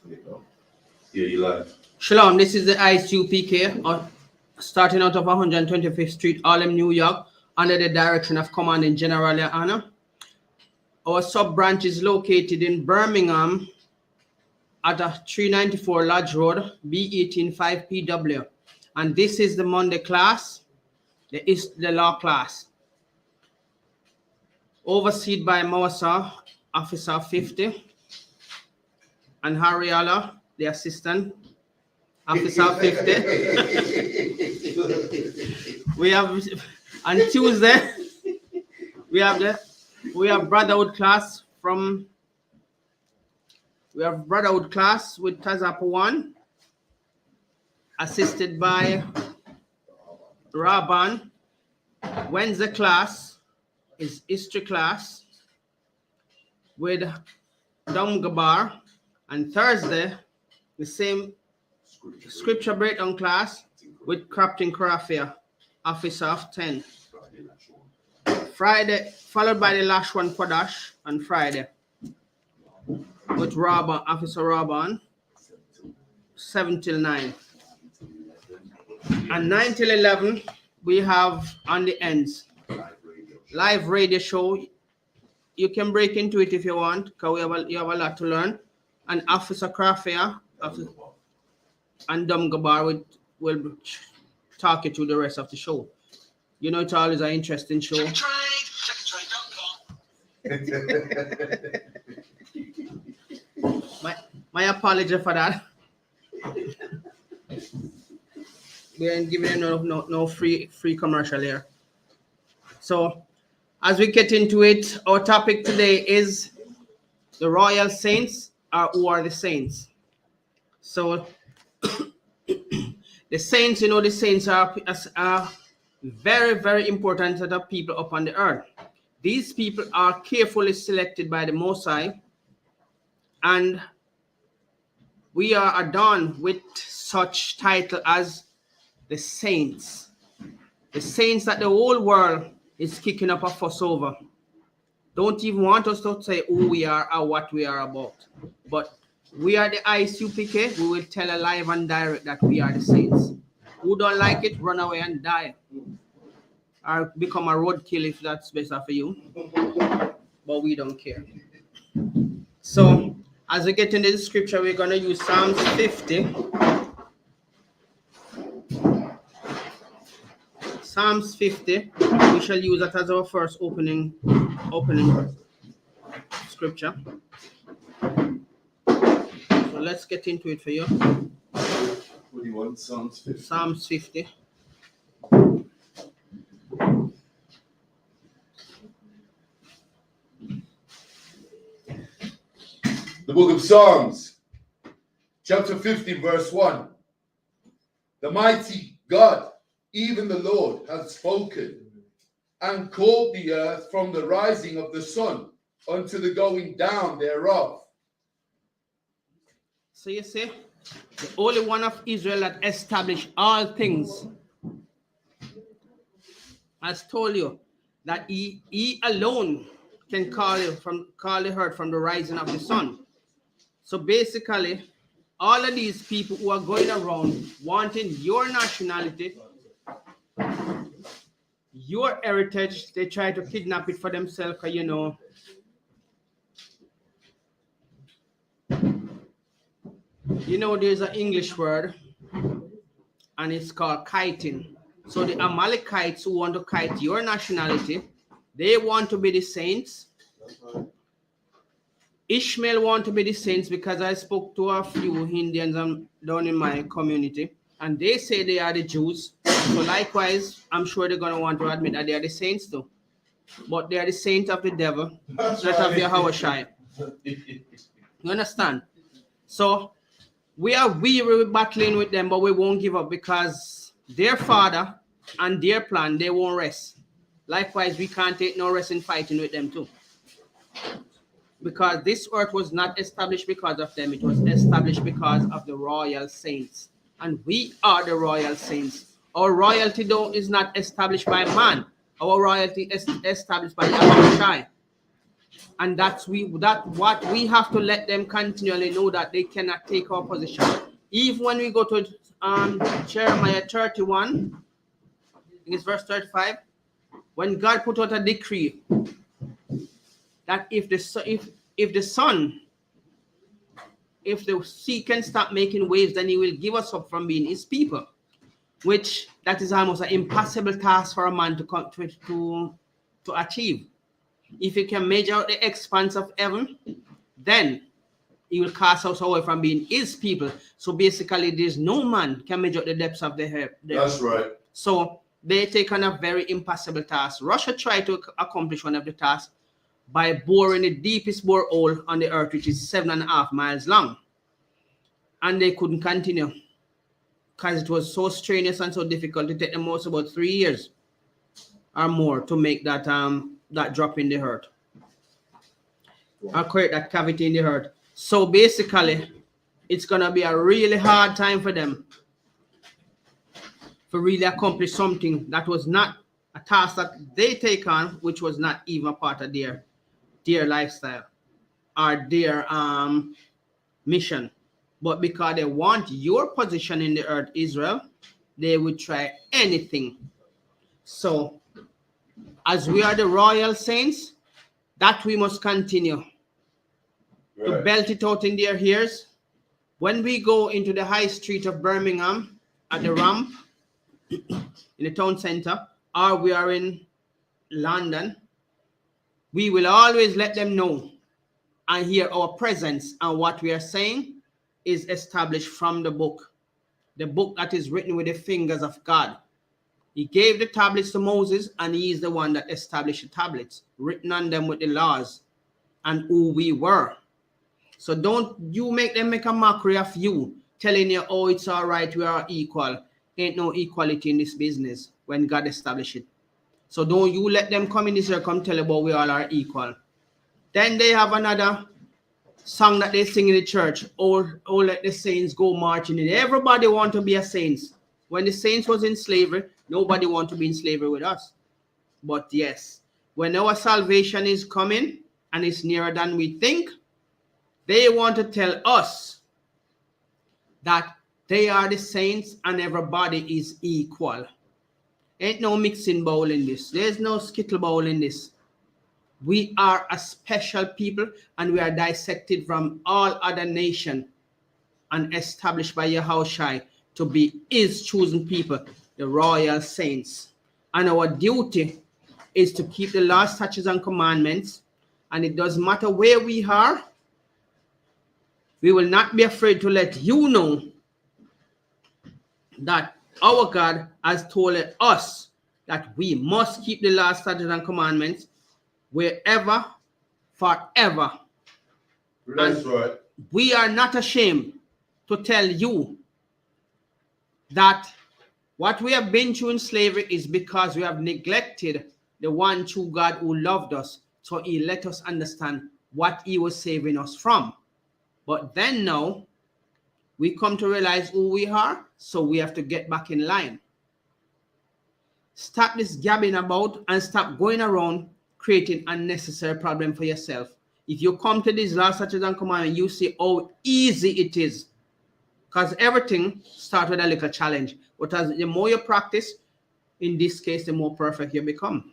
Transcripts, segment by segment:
Yeah, you live. Shalom, this is the I.S.U.P.K. Starting out of 125th Street, Harlem, New York, under the direction of Commanding General YAHANNA. Our sub-branch is located in Birmingham at 394 Lodge Road, B185PW. And this is the Monday class, the law class, overseen by Mawasa, Officer 50, and Hariala, the assistant, Officer 50. We have on Tuesday, we have Brotherhood class with Tazapa 1, assisted by Rabban. Wednesday class is history class with Gabar, and Thursday the same scripture breakdown class with Captain Karafia, Officer of 10. Friday, followed by the last one Kodash on Friday with Rabban, Officer Rabban, 7 till 9. And 9 till 11, we have on the ends live radio show. You can break into it if you want, because you have a lot to learn. And Officer Krafia and Gabar will talk you through the rest of the show. You know, it's always an interesting show. My apology for that. We ain't giving no free commercial here. So as we get into it, our topic today is the royal saints, or who are the saints. So the saints, the saints are very, very important set of people upon the earth. These people are carefully selected by the Most High, and we are adorned with such title as the saints. The saints that the whole world is kicking up a fuss over. Don't even want us to say who we are or what we are about. But we are the I.S.U.P.K. We will tell a live and direct that we are the saints. Who don't like it, run away and die. Or become a roadkill if that's better for you. But we don't care. So, as we get into the scripture, we're going to use Psalms 50. Psalms 50. We shall use that as our first opening scripture. So let's get into it for you. What do you want? Psalms 50. Psalms 50. The book of Psalms, chapter 50, verse 1. The mighty God, even the Lord, has spoken and called the earth from the rising of the sun unto the going down thereof. So you see, the only one of Israel that established all things has told you that he alone can call the earth from the rising of the sun. So basically, all of these people who are going around wanting your nationality, your heritage, they try to kidnap it for themselves, because there's an English word, and it's called kiting. So the Amalekites who want to kite your nationality, they want to be the saints. Ishmael want to be the saints, because I spoke to a few Indians down in my community, and they say they are the Jews. So likewise, I'm sure they're going to want to admit that they are the saints too. But they are the saints of the devil, not of Yahushua. You understand? So we are weary battling with them, but we won't give up, because their father and their plan, they won't rest. Likewise, we can't take no rest in fighting with them too. Because this earth was not established because of them. It was established because of the royal saints. And we are the royal saints. Our royalty, though, is not established by man. Our royalty is established by Yahushua. And what we have to let them continually know, that they cannot take our position. Even when we go to Jeremiah 31, I think it's verse 35, when God put out a decree that if the sea can stop making waves, then he will give us up from being his people, which that is almost an impossible task for a man to achieve. If he can measure out the expanse of heaven, then he will cast us away from being his people. So basically, there's no man can measure the depths of the earth. That's right. So they take on a very impossible task. Russia tried to accomplish one of the tasks by boring the deepest borehole on the earth, which is 7.5 miles long. And they couldn't continue because it was so strenuous and so difficult. It took them most about 3 years or more to make that drop in the earth. Or create that cavity in the earth. So basically, it's going to be a really hard time for them to really accomplish something that was not a task that they take on, which was not even a part of their lifestyle or their mission. But because they want your position in the earth, Israel, they would try anything. So, as we are the royal saints, that we must continue to belt it out in their ears. When we go into the high street of Birmingham at the ramp in the town center, or we are in London, we will always let them know and hear our presence, and what we are saying is established from the book that is written with the fingers of God. He gave the tablets to Moses, and he is the one that established the tablets, written on them with the laws and who we were. So don't you make them make a mockery of you, telling you, oh, it's all right, we are equal. Ain't no equality in this business when God established it. So don't you let them come in this year, come tell about we all are equal. Then they have another song that they sing in the church, oh let the saints go marching in. Everybody want to be a saint. When the saints was in slavery, nobody want to be in slavery with us. But yes, when our salvation is coming and it's nearer than we think, they want to tell us that they are the saints and everybody is equal. Ain't no mixing bowl in this. There's no skittle bowl in this. We are a special people, and we are dissected from all other nations and established by Yahushua to be his chosen people, the royal saints. And our duty is to keep the laws, statutes, and commandments. And it doesn't matter where we are. We will not be afraid to let you know that our God has told us that we must keep the laws, statutes, and commandments wherever, forever. That's right. We are not ashamed to tell you that what we have been through in slavery is because we have neglected the one true God who loved us. So he let us understand what he was saving us from. But then now, we come to realize who we are, so we have to get back in line. Stop this gabbing about and stop going around creating unnecessary problem for yourself. If you come to these laws, statutes, and commandments, you see how easy it is. Because everything starts with a little challenge. But as the more you practice, in this case, the more perfect you become.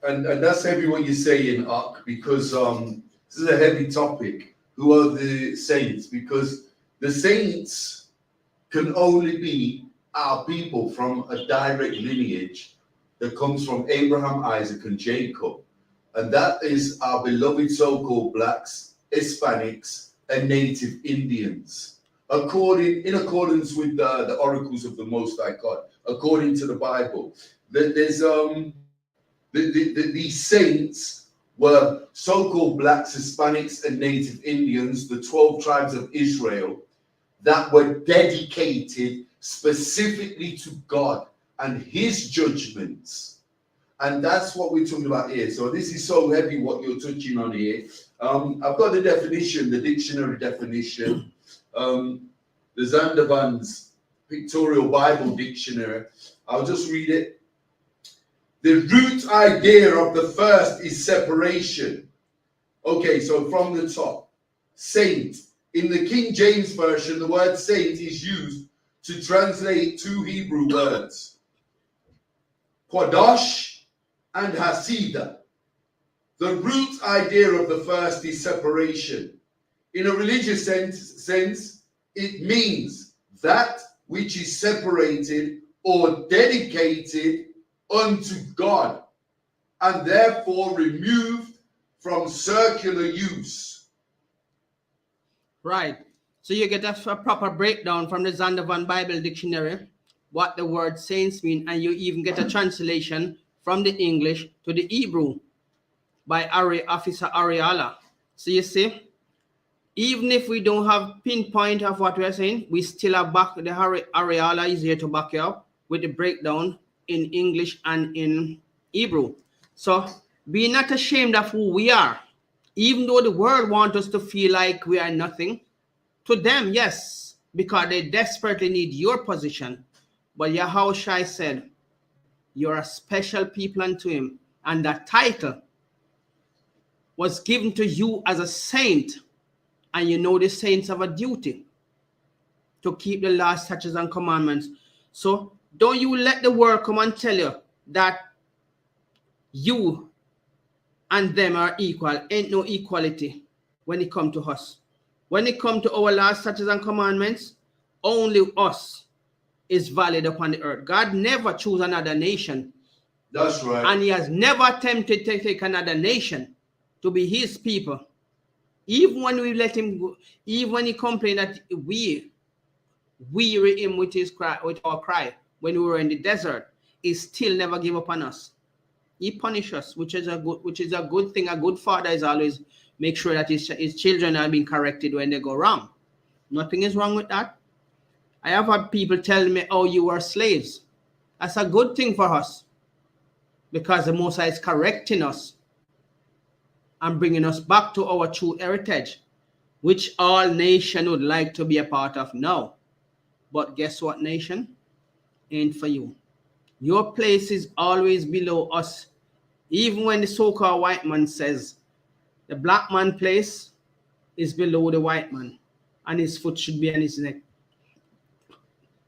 And that's heavy what you say in I.S.U.P.K, because this is a heavy topic. Who are the saints? Because the saints can only be our people from a direct lineage that comes from Abraham, Isaac, and Jacob. And that is our beloved so-called blacks, Hispanics, and native Indians. In accordance with the oracles of the Most High God, according to the Bible, there's these saints were so-called blacks, Hispanics, and native Indians, the 12 tribes of Israel, that were dedicated specifically to God and his judgments. And that's what we're talking about here. So this is so heavy what you're touching on here. I've got the definition, the dictionary definition, the Zandervan's Pictorial Bible Dictionary. I'll just read it. The root idea of the first is separation. Okay, so from the top, saint. In the King James Version, the word saint is used to translate two Hebrew words, Quadash and Hasidah. The root idea of the first is separation. In a religious sense, it means that which is separated or dedicated unto God and therefore removed from circular use. Right. So you get a proper breakdown from the Zondervan Bible Dictionary, what the word saints mean, and you even get a translation from the English to the Hebrew by Officer Ariala. So you see, even if we don't have pinpoint of what we are saying, we still have back the Ariala is here to back you up with the breakdown in English and in Hebrew. So be not ashamed of who we are, even though the world wants us to feel like we are nothing. To them, yes, because they desperately need your position. But Yahushua said, you're a special people unto him, and that title was given to you as a saint. And you know the saints have a duty to keep the laws, statutes, and commandments. So don't you let the world come and tell you that you and them are equal. Ain't no equality when it come to us. When it come to our laws, statutes, and commandments, only us is valid upon the earth. God never chose another nation. That's right. And he has never attempted to take another nation to be his people. Even when we let him go, even when he complained that we weary him with his cry, with our cry, when we were in the desert, he still never gave up on us. He punished us, which is a good thing. A good father is always make sure that his children are being corrected when they go wrong. Nothing is wrong with that. I have had people tell me, oh, you were slaves. That's a good thing for us, because the Most High is correcting us and bringing us back to our true heritage, which all nation would like to be a part of now. But guess what, nation? Ain't for you. Your place is always below us. Even when the so-called white man says the black man place is below the white man and his foot should be on his neck.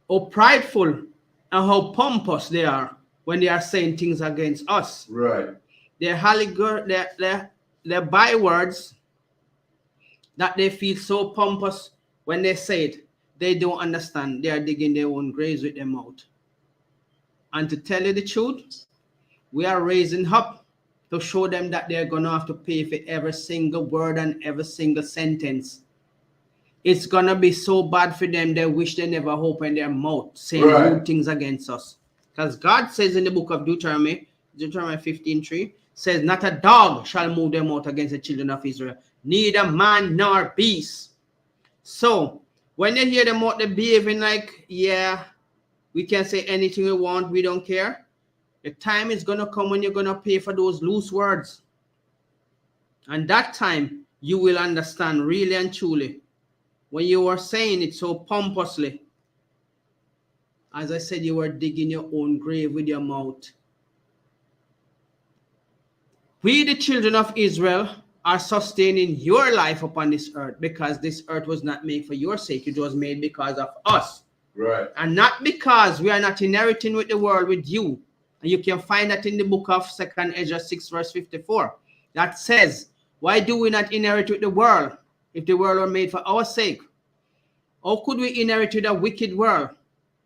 How prideful and how pompous they are when they are saying things against us. Right. They're bywords that they feel so pompous when they say it. They don't understand. They are digging their own graves with their mouth. And to tell you the truth, we are raising up to show them that they're going to have to pay for every single word and every single sentence. It's going to be so bad for them, they wish they never opened their mouth saying good things against us. Because God says in the book of Deuteronomy 15:3, says, not a dog shall move their mouth against the children of Israel, neither man nor beast. So, when they hear them out, they're behaving like, yeah, we can say anything we want, we don't care. The time is going to come when you're going to pay for those loose words. And that time, you will understand really and truly. When you were saying it so pompously, as I said, you were digging your own grave with your mouth. We, the children of Israel, are sustaining your life upon this earth, because this earth was not made for your sake. It was made because of us. Right. And not because we are not inheriting with the world with you. And you can find that in the book of 2 Ezra 6 verse 54. That says, why do we not inherit with the world if the world were made for our sake? How could we inherit with a wicked world?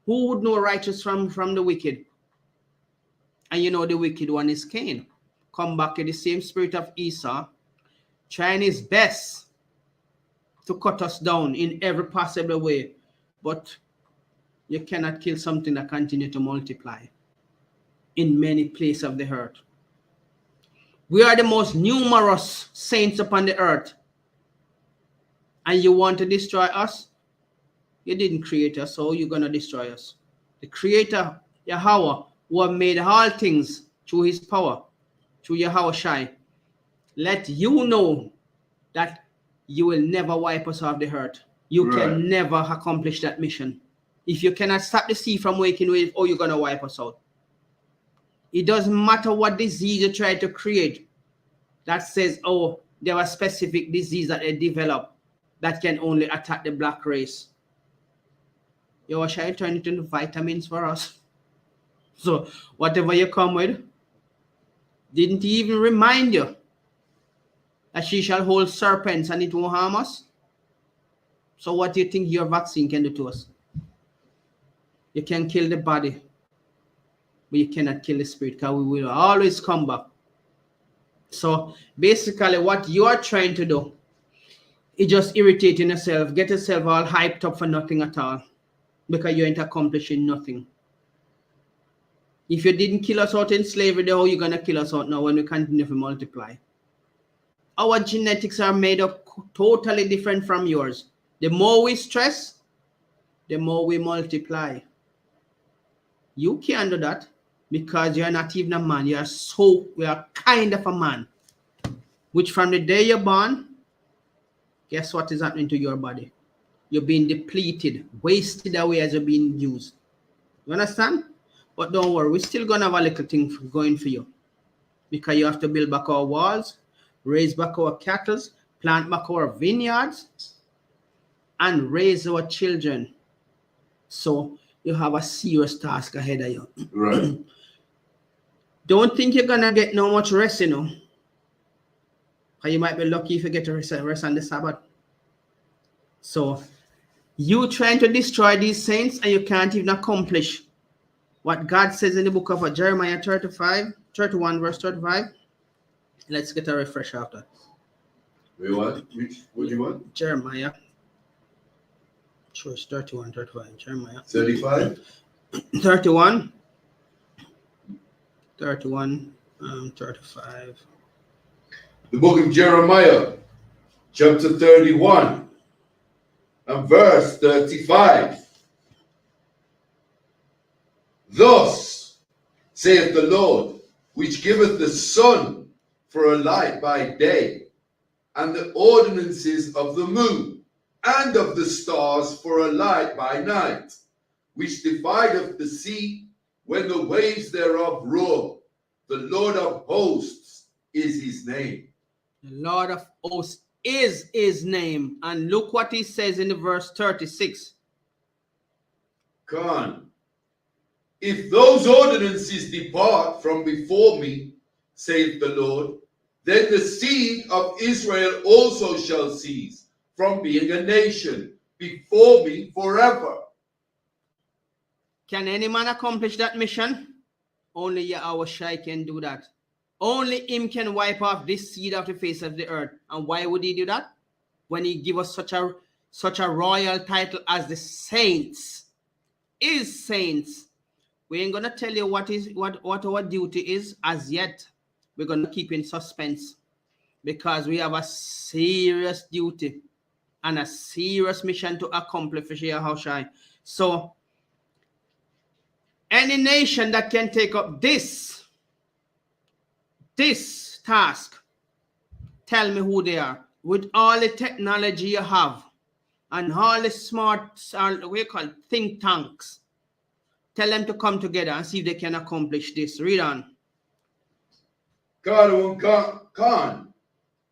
Who would know righteous from the wicked? And you know the wicked one is Cain. Come back to the same spirit of Esau, trying his best to cut us down in every possible way. But you cannot kill something that continues to multiply in many places of the earth. We are the most numerous saints upon the earth. And you want to destroy us? You didn't create us, so you're going to destroy us. The Creator, Yahweh, who have made all things through his power, through Yahushua, let you know that you will never wipe us off the earth. You can never accomplish that mission. If you cannot stop the sea from waking wave, you're going to wipe us out. It doesn't matter what disease you try to create that says, oh, there was specific disease that they develop that can only attack the black race. You are trying to turn it into vitamins for us. So whatever you come with, didn't he even remind you that she shall hold serpents and it won't harm us? So what do you think your vaccine can do to us? You can kill the body, but you cannot kill the spirit, because we will always come back. So basically what you are trying to do is just irritating yourself, get yourself all hyped up for nothing at all, because you ain't accomplishing nothing. If you didn't kill us out in slavery, then how are you going to kill us out now when we continue to multiply? Our genetics are made up totally different from yours. The more we stress, the more we multiply. You can't do that because you're not even a man. You are kind of a man. Which from the day you're born, guess what is happening to your body? You're being depleted, wasted away as you're being used. You understand? But don't worry, we're still going to have a little thing going for you. Because you have to build back our walls, raise back our cattle, plant back our vineyards, and raise our children. So you have a serious task ahead of you. Right. Don't think you're going to get no much rest, you know. Because you might be lucky if you get a rest on the Sabbath. So you trying to destroy these saints and you can't even accomplish what God says in the book of Jeremiah 31 verse 35. Let's get a refresh after. Wait, what? What do you want? Jeremiah. Sure, it's 31, 35. Jeremiah. 35? 31. 31, 35. The book of Jeremiah, chapter 31, and verse 35. Thus saith the Lord, which giveth the sun for a light by day, and the ordinances of the moon and of the stars for a light by night, which divideth the sea when the waves thereof roar. The Lord of hosts is his name. The Lord of hosts is his name. And look what he says in the verse 36. Khan, if those ordinances depart from before me, saith the Lord, then the seed of Israel also shall cease from being a nation before me forever. Can any man accomplish that mission? Only Yahweh can do that. Only him can wipe off this seed off the face of the earth. And why would he do that? When he give us such a royal title as the saints. Is saints. We ain't gonna tell you what our duty is as yet. We're gonna keep in suspense because we have a serious duty and a serious mission to accomplish for Yahushua. So any nation that can take up this task, tell me who they are. With all the technology you have and all the smart, think tanks, tell them to come together and see if they can accomplish this. Read on. Khan,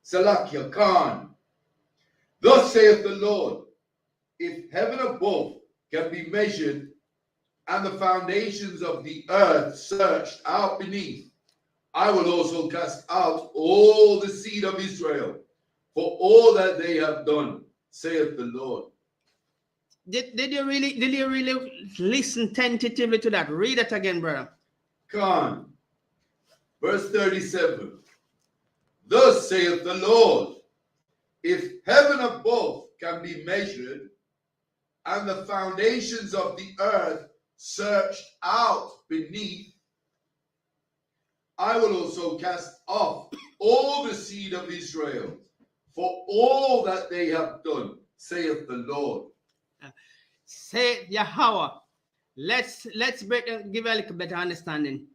Salakia Khan. Thus saith the Lord, if heaven above can be measured and the foundations of the earth searched out beneath, I will also cast out all the seed of Israel for all that they have done, saith the Lord. Did you really listen tentatively to that? Read it again, brother. Khan, verse 37. Thus saith the Lord, if heaven above can be measured and the foundations of the earth searched out beneath, I will also cast off all the seed of Israel for all that they have done, saith the Lord. Say Yahweh. Let's break and give a little better understanding.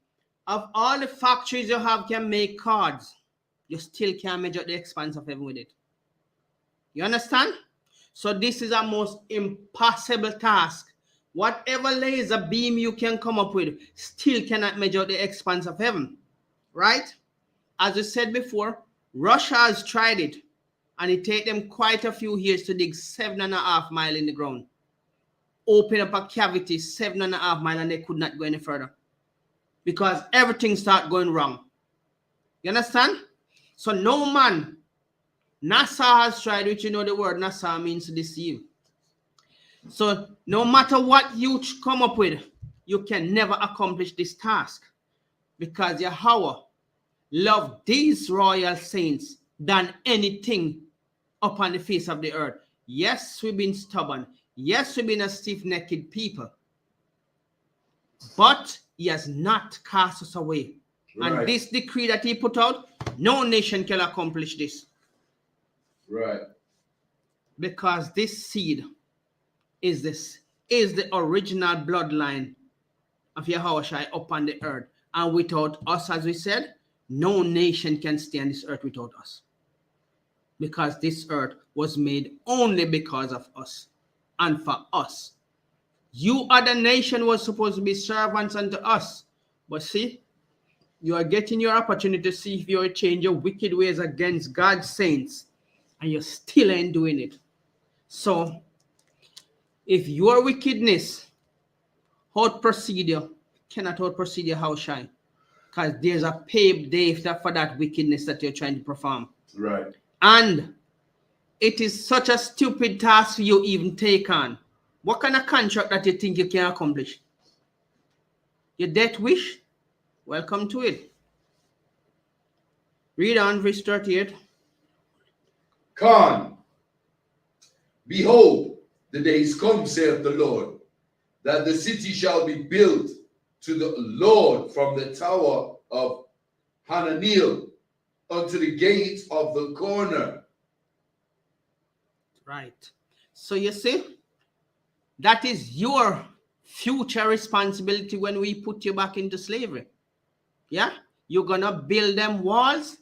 Of all the factories you have can make cards, you still can't measure the expanse of heaven with it. You understand? So this is a most impossible task Whatever laser beam you can come up with still cannot measure the expanse of heaven, right? As I said before, Russia has tried it, and it takes them quite a few years to dig 7.5 miles in the ground. Open up a cavity 7.5 miles, and they could not go any further because everything started going wrong. You understand? So no man, NASA has tried, which you know the word NASA means to deceive. So no matter what you come up with, you can never accomplish this task because Yahweh loved these royal saints than anything upon the face of the earth. Yes, we've been stubborn. Yes, we've been a stiff-necked people. But he has not cast us away. Right. And this decree that he put out, no nation can accomplish this. Right. Because this seed is the original bloodline of Yahushua upon the earth. And without us, as we said, no nation can stay on this earth without us. Because this earth was made only because of us and for us. You other nation was supposed to be servants unto us. But see, you are getting your opportunity to see if you will change your wicked ways against God's saints. And you still ain't doing it. So, if your wickedness out procedure cannot out procedure how shine, because there's a paid day for that wickedness that you're trying to perform. Right. And it is such a stupid task for you even take on. What kind of contract that you think you can accomplish? Your death wish? Welcome to it. Read on, verse 38. Khan, behold, the days come, saith the Lord, that the city shall be built to the Lord from the tower of Hananeel unto the gate of the corner. Right. So you see, that is your future responsibility when we put you back into slavery. Yeah? You're going to build them walls,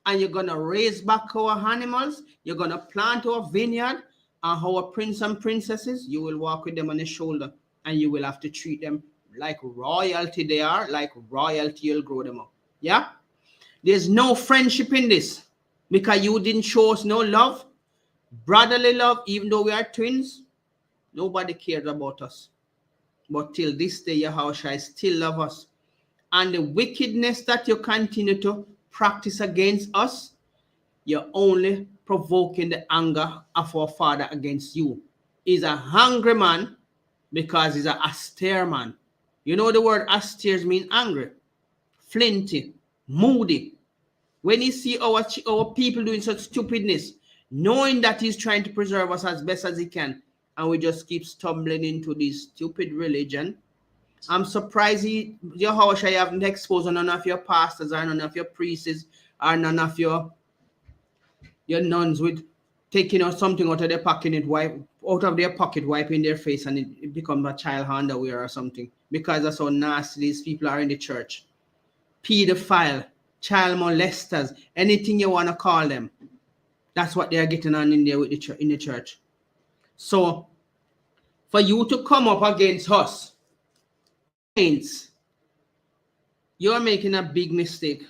and you're going to raise back our animals. You're going to plant our vineyard, and our prince and princesses, you will walk with them on the shoulder, and you will have to treat them like royalty they are, like royalty you'll grow them up. Yeah? There's no friendship in this because you didn't show us no love, brotherly love, even though we are twins. Nobody cares about us. But till this day, Yahushua still love us. And the wickedness that you continue to practice against us, you're only provoking the anger of our Father against you. He's a hungry man because he's an austere man. You know the word austere means angry, flinty, moody. When you see our people doing such stupidness, knowing that he's trying to preserve us as best as he can, and we just keep stumbling into this stupid religion, I'm surprised Yahushua haven't exposed none of your pastors or none of your priests or none of your nuns with taking out something out of their pocket, wiping their face, and it becomes a child underwear or something, because that's how nasty these people are in the church. Pedophile, child molesters, anything you want to call them. That's what they are getting on in there with in the church. So, for you to come up against us, saints, you're making a big mistake.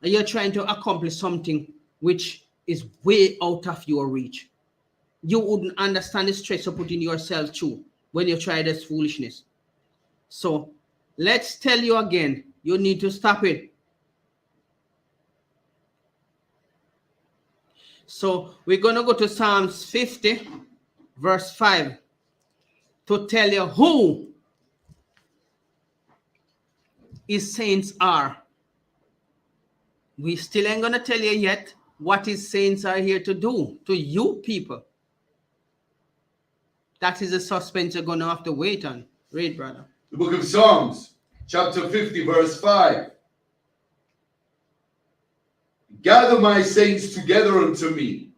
And you're trying to accomplish something which is way out of your reach. You wouldn't understand the stress you're putting yourself through when you try this foolishness. So, let's tell you again, you need to stop it. So, we're going to go to Psalms 50, verse 5, to tell you who his saints are. We still ain't going to tell you yet what his saints are here to do to you people. That is a suspense you're going to have to wait on. Read, brother. The book of Psalms, chapter 50, verse 5. Gather my saints together unto me,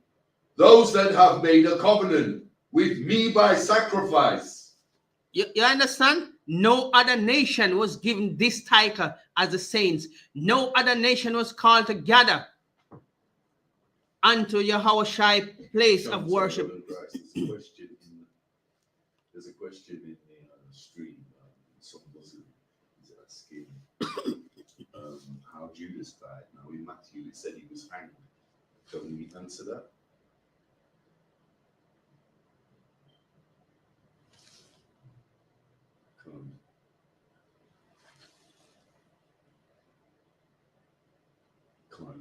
those that have made a covenant with me by sacrifice. You understand? No other nation was given this title as the saints. No other nation was called to gather unto Yahushua place of worship. There's There's a question in the stream. Some Muslim is asking how Judas died. Now in Matthew it said he was hanged. Can we answer that?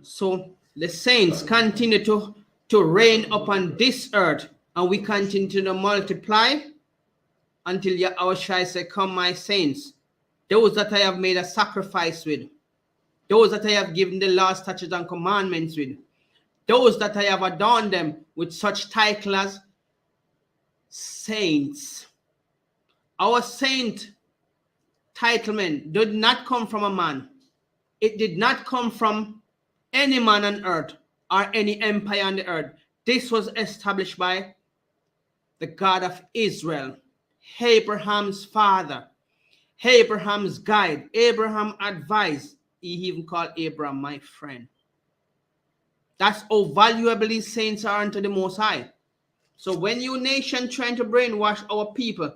So the saints continue to reign upon this earth, and we continue to multiply until Yahweh shall say, come my saints, those that I have made a sacrifice with, those that I have given the law, statutes, and commandments with, those that I have adorned them with such title as saints. Our saint titlement did not come from a man. It did not come from any man on earth or any empire on the earth. This was established by the God of Israel, Abraham's father, Abraham's guide. Abraham advised. He even called Abraham my friend. That's how valuable these saints are unto the Most High. So when you nation trying to brainwash our people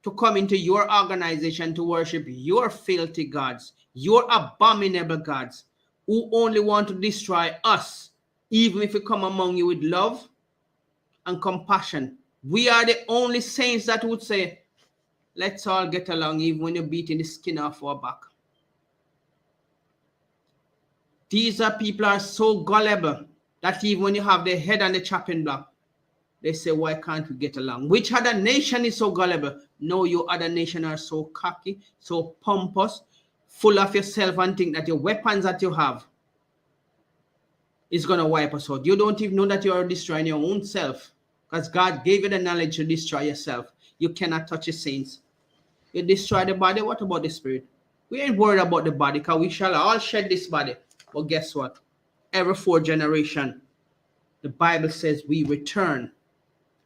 to come into your organization to worship your filthy gods, your abominable gods, who only want to destroy us, even if we come among you with love and compassion, we are the only saints that would say, let's all get along, even when you're beating the skin off our back. These are people are so gullible that even when you have their head on the chopping block, they say, why can't we get along? Which other nation is so gullible? No, you other nation are so cocky, so pompous, full of yourself, and think that your weapons that you have is going to wipe us out. You don't even know that you are destroying your own self, because God gave you the knowledge to destroy yourself. You cannot touch the saints. You destroy the body. What about the spirit? We ain't worried about the body, because we shall all shed this body. But guess what? Every 4th generation, the Bible says we return.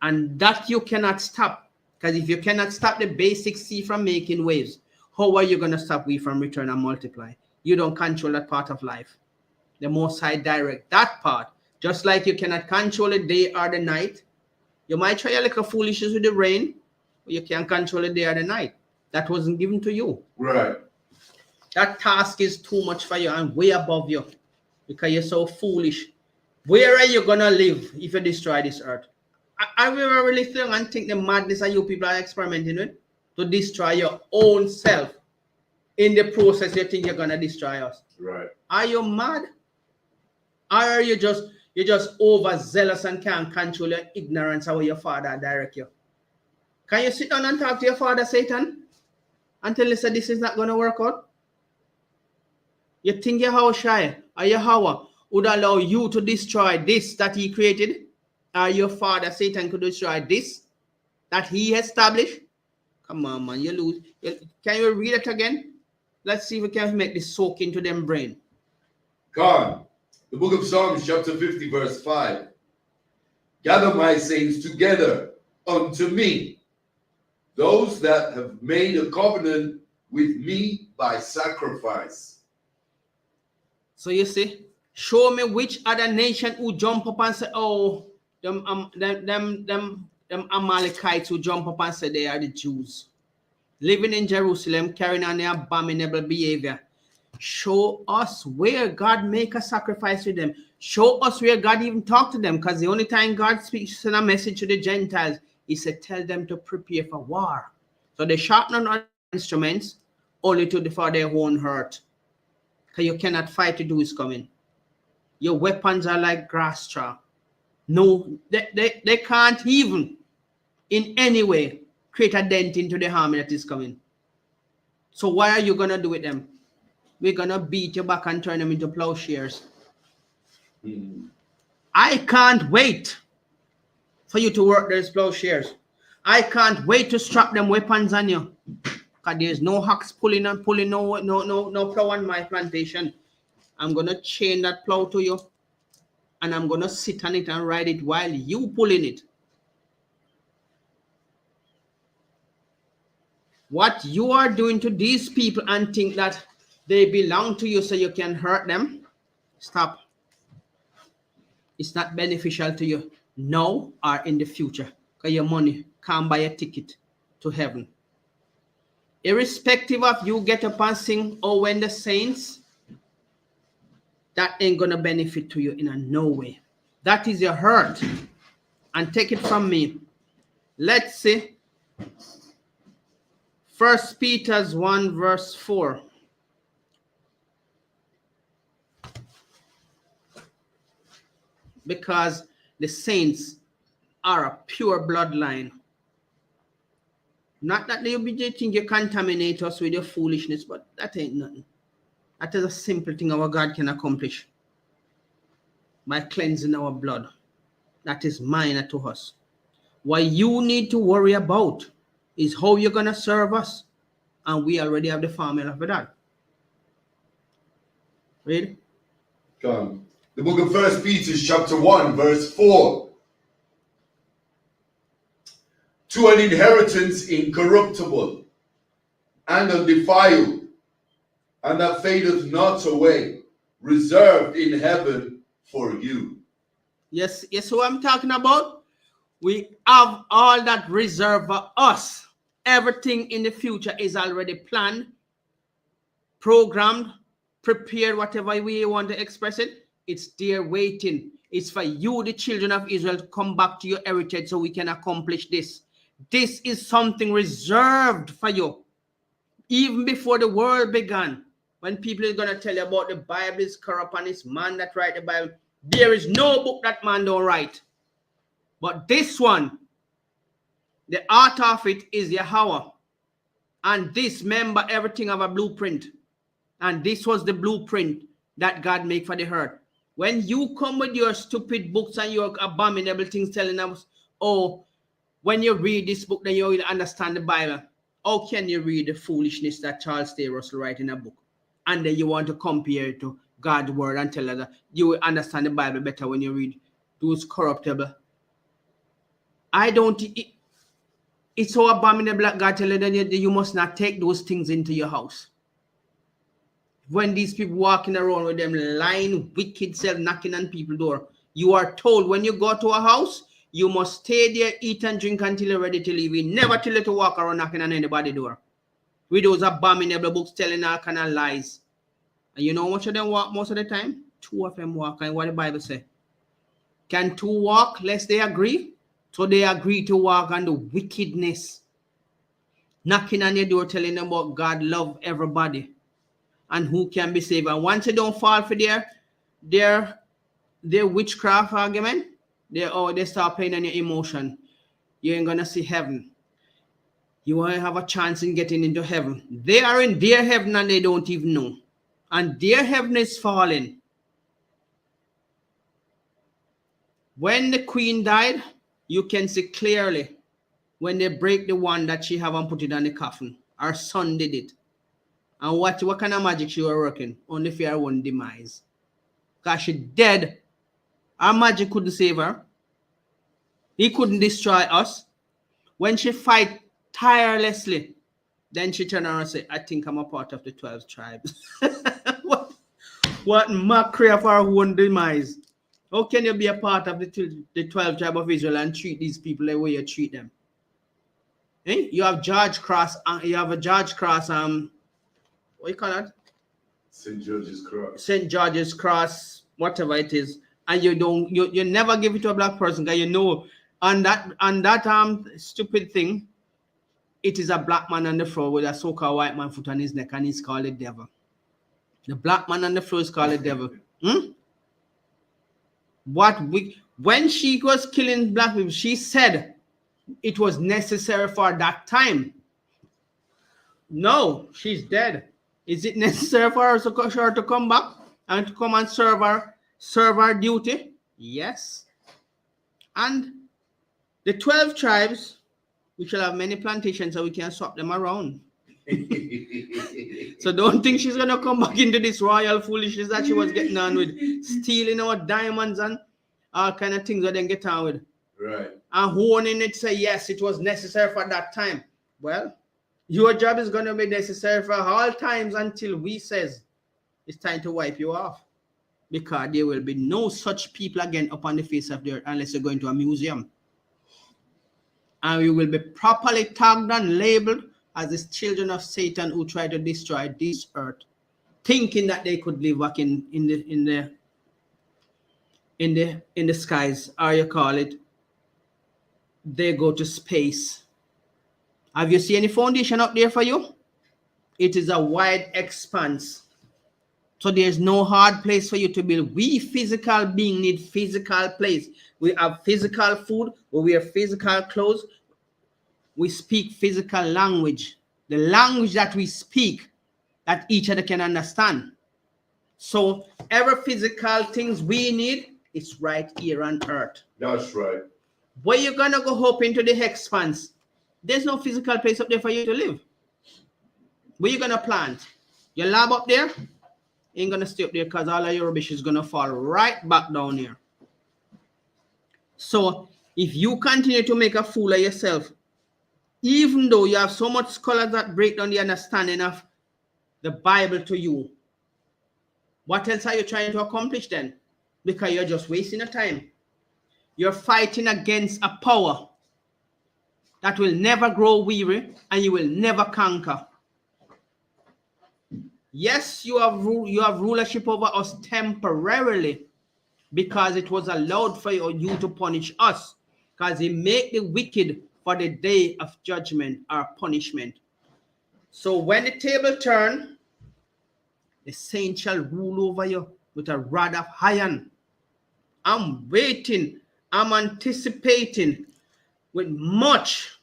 And that you cannot stop. Because if you cannot stop the basic sea from making waves, how are you going to stop we from return and multiply? You don't control that part of life. The Most High direct that part. Just like you cannot control the day or the night. You might try a little foolishness with the rain, but you can't control the day or the night. That wasn't given to you. Right. That task is too much for you and way above you, because you're so foolish. Where are you going to live if you destroy this earth? I will really think and think the madness that you people are experimenting with to destroy your own self. In the process, you think you're going to destroy us. Right. Are you mad? Or are you just overzealous and can't control your ignorance of how your father direct you? Can you sit down and talk to your father, Satan, until he said this is not going to work out? You think Yahushua or Yahweh would allow you to destroy this that he created? Or your father, Satan, could destroy this that he established? Come on, man, you lose. Can you read it again? Let's see if we can make this soak into them brain. Come. The book of Psalms, chapter 50, verse 5. Gather my saints together unto me, those that have made a covenant with me by sacrifice. So you see, show me which other nation who jump up and say, oh, them Amalekites who jump up and say they are the Jews, living in Jerusalem, carrying on their abominable behavior. Show us where God make a sacrifice with them. Show us where God even talk to them, because the only time God speaks in a message to the Gentiles, he said, tell them to prepare for war. So they sharpen on instruments only for their own hurt. Because you cannot fight to do is coming. Your weapons are like grass straw. No, they can't even in any way create a dent into the army that is coming. So what are you going to do with them? We're going to beat you back and turn them into plowshares. I can't wait for you to work those plowshares. I can't wait to strap them weapons on you. Because there's no hacks pulling no plow on my plantation. I'm going to chain that plow to you. And I'm going to sit on it and ride it while you pulling it. What you are doing to these people and think that they belong to you so you can hurt them, stop. It's not beneficial to you now or in the future, because your money can't buy a ticket to heaven. Irrespective of you get up and sing, oh, when the saints, that ain't gonna benefit to you in a no way. That is your hurt. And take it from me. Let's see. 1 Peter 1 verse 4. Because the saints are a pure bloodline. Not that you think you contaminate us with your foolishness, but that ain't nothing. That is a simple thing our God can accomplish by cleansing our blood. That is minor to us. What you need to worry about is how you're going to serve us. And we already have the formula for that. Read. Come. The book of 1 Peter chapter 1 verse 4. To an inheritance incorruptible and undefiled, and that fadeth not away, reserved in heaven for you. Yes, what I'm talking about? We have all that reserved for us. Everything in the future is already planned, programmed, prepared, whatever way you want to express it. It's there waiting. It's for you, the children of Israel, to come back to your heritage so we can accomplish this. This is something reserved for you. Even before the world began, when people are going to tell you about the Bible is corrupt and it's man that write the Bible, there is no book that man don't write. But this one, the art of it is Yahweh. And this, remember, everything have a blueprint. And this was the blueprint that God made for the earth. When you come with your stupid books and your abominable things telling us, oh, when you read this book, then you will understand the Bible. How can you read the foolishness that Charles T. Russell write in a book? And then you want to compare it to God's word and tell us that you will understand the Bible better when you read those corruptible. It's so abominable that God tells you that you must not take those things into your house. When these people walking around with them lying, wicked self knocking on people's door, you are told when you go to a house, you must stay there, eat and drink until you're ready to leave. You never tell you to walk around knocking on anybody's door. With those abominable books telling all kind of lies. And you know how much of them walk most of the time? 2 of them walk. And what the Bible say? Can 2 walk lest they agree? So they agree to walk on the wickedness. Knocking on your door telling them about God love everybody. And who can be saved. And once you don't fall for their witchcraft argument, they start playing on your emotion. You ain't gonna see heaven. You won't have a chance in getting into heaven. They are in their heaven and they don't even know. And their heaven is falling. When the queen died, you can see clearly when they break the one that she haven't put it on the coffin. Her son did it. And what kind of magic she was working? Only for her own demise. Because she dead. Our magic couldn't save her. He couldn't destroy us. When she fight tirelessly, then she turned around and said, I think I'm a part of the 12 tribes. What mockery of our own demise. How can you be a part of the 12 tribe of Israel and treat these people the way you treat them? Eh? You have George Cross, what you call that? St. George's Cross. St. George's Cross, whatever it is. And you never give it to a black person because you know on that stupid thing, it is a black man on the floor with a so-called white man foot on his neck and he's called the devil. The black man on the floor is called the devil. When she was killing black people, she said it was necessary for that time. No, she's dead. Is it necessary for her to come back and to come and serve her duty? Yes. And the 12 tribes, we shall have many plantations so we can swap them around. So don't think she's going to come back into this royal foolishness that she was getting on with, stealing our diamonds and all kind of things that they get on with. Right. And honing it, say, yes, it was necessary for that time. Well, your job is going to be necessary for all times until we says it's time to wipe you off. Because there will be no such people again upon the face of the earth unless you're going to a museum. And we will be properly tagged and labeled as the children of Satan who try to destroy this earth, thinking that they could live back in the skies, or you call it, they go to space. Have you seen any foundation up there for you? It is a wide expanse. So there's no hard place for you to build. We physical beings need physical place. We have physical food, we wear physical clothes, we speak physical language. The language that we speak that each other can understand. So every physical things we need is right here on earth. That's right. Where you gonna go up into the expanse? There's no physical place up there for you to live. Where you gonna plant? Your lab up there? Ain't gonna stay up there because all of your rubbish is gonna fall right back down here. So if you continue to make a fool of yourself, even though you have so much scholars that break down the understanding of the Bible to you, what else are you trying to accomplish then? Because you're just wasting your time. You're fighting against a power that will never grow weary and you will never conquer. Yes, you have rulership over us temporarily because it was allowed for you to punish us, because he made the wicked for the day of judgment or punishment. So when the table turn, the saint shall rule over you with a rod of iron. I'm waiting, I'm anticipating with much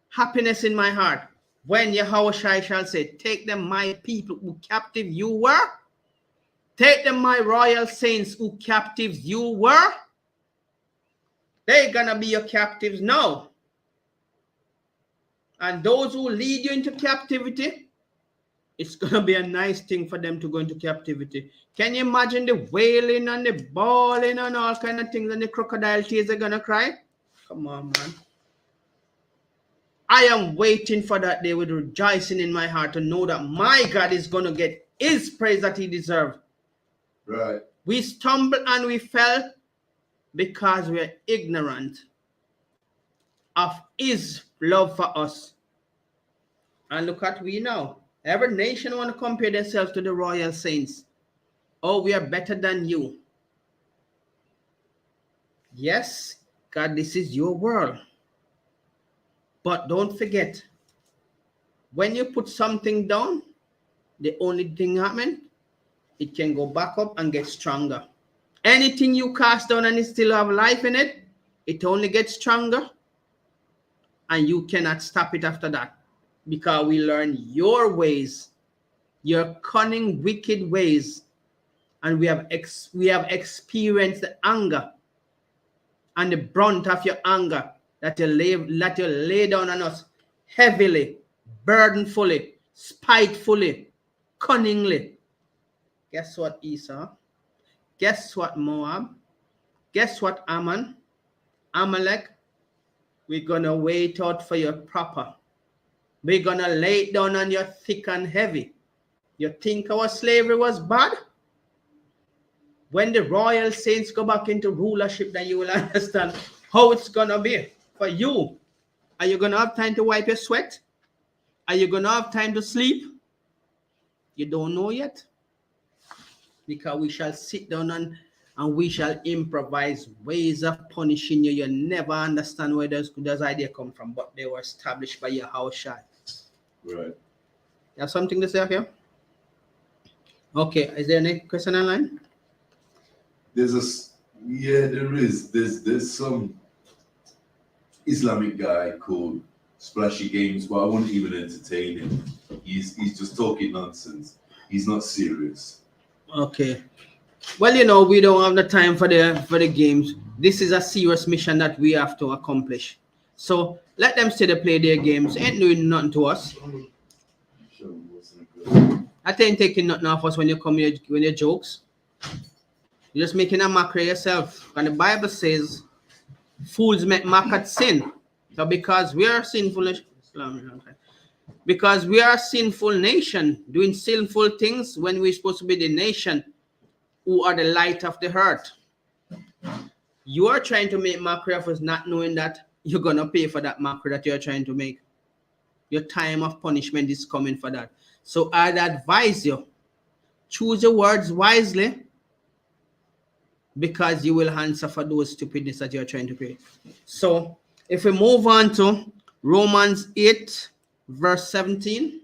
happiness in my heart when Yahushua shall say, take them my people who captive you were, take them my royal saints who captives you were. They're gonna be your captives now. And those who lead you into captivity, it's gonna be a nice thing for them to go into captivity. Can you imagine the wailing and the bawling and all kind of things, and the crocodile tears are gonna cry? Come on, man. I am waiting for that day with rejoicing in my heart to know that my God is gonna get his praise that he deserves. Right. We stumbled and we fell because we are ignorant of his love for us. And look at we now. Every nation want to compare themselves to the royal saints. Oh, we are better than you. Yes, God, this is your world. But don't forget, when you put something down, the only thing happen, it can go back up and get stronger. Anything you cast down and it still have life in it, it only gets stronger. And you cannot stop it after that. Because we learn your ways, your cunning, wicked ways. And we have experienced the anger and the brunt of your anger that you lay down on us heavily, burdenfully, spitefully, cunningly. Guess what, Esau? Guess what, Moab? Guess what, Ammon? Amalek? We're going to wait out for your proper. We're going to lay it down on your thick and heavy. You think our slavery was bad? When the royal saints go back into rulership, then you will understand how it's going to be for you. Are you going to have time to wipe your sweat? Are you going to have time to sleep? You don't know yet. Because we shall sit down and we shall improvise ways of punishing you. You never understand where those ideas come from, but they were established by Yahushua. Right. You have something to say here? Okay, is there any question online? There is. There's some Islamic guy called Splashy Games, but I wouldn't even entertain him. He's just talking nonsense. He's not serious. Okay. Well, we don't have the time for the games. This is a serious mission that we have to accomplish. So let them stay to play their games. Ain't doing nothing to us. I ain't taking nothing off us when you come here when you jokes. You're just making a mockery yourself. And the Bible says, fools make mock at sin. So because we are sinful nation, doing sinful things when we're supposed to be the nation who are the light of the earth. You are trying to make mockery of us, not knowing that you're gonna pay for that macro that you're trying to make. Your time of punishment is coming for that. So I'd advise you, choose your words wisely, because you will answer for those stupidness that you're trying to create. So if we move on to Romans 8, verse 17.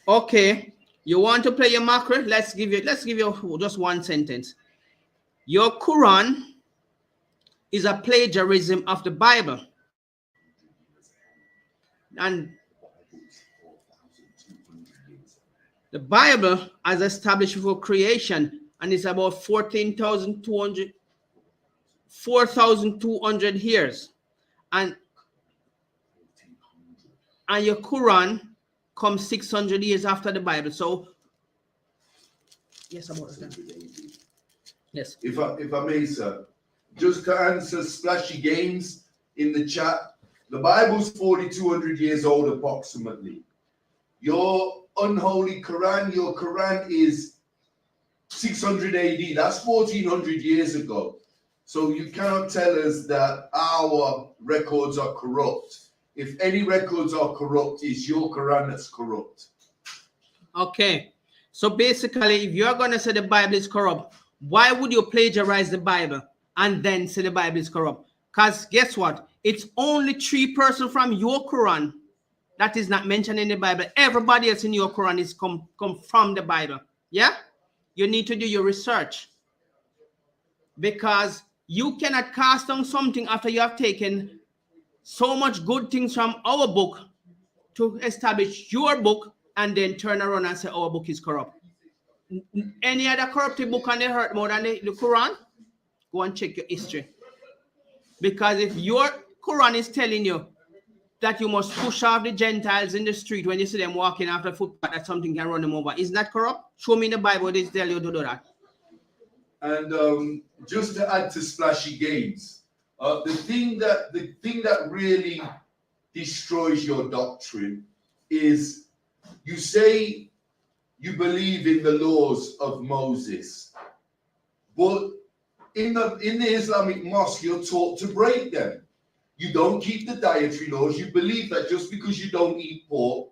Okay, you want to play your macro? Let's give you just one sentence. Your Quran is a plagiarism of the Bible. And the Bible as established before creation, and it's about 4,200 years. And your Quran comes 600 years after the Bible. So, yes, about that. Yes. If I may, sir, just to answer Splashy Games in the chat, the Bible's 4,200 years old approximately. Your unholy Quran, your Quran is 600 AD. That's 1,400 years ago. So you cannot tell us that our records are corrupt. If any records are corrupt, it's your Quran that's corrupt. Okay. So basically, if you're going to say the Bible is corrupt, why would you plagiarize the Bible and then say the Bible is corrupt? Because guess what? It's only 3% from your Quran that is not mentioned in the Bible. Everybody else in your Quran is come from the Bible. Yeah? You need to do your research, because you cannot cast down something after you have taken so much good things from our book to establish your book and then turn around and say our book is corrupt. Any other corrupted book on the earth more than the Quran? Go and check your history. Because if your Quran is telling you that you must push off the Gentiles in the street when you see them walking after footpath, that something can run them over, isn't that corrupt? Show me in the Bible they tell you to do that. And just to add to Splashy Games, the thing that really destroys your doctrine is you say you believe in the laws of Moses, but in the Islamic mosque you're taught to break them. You don't keep the dietary laws. You believe that just because you don't eat pork,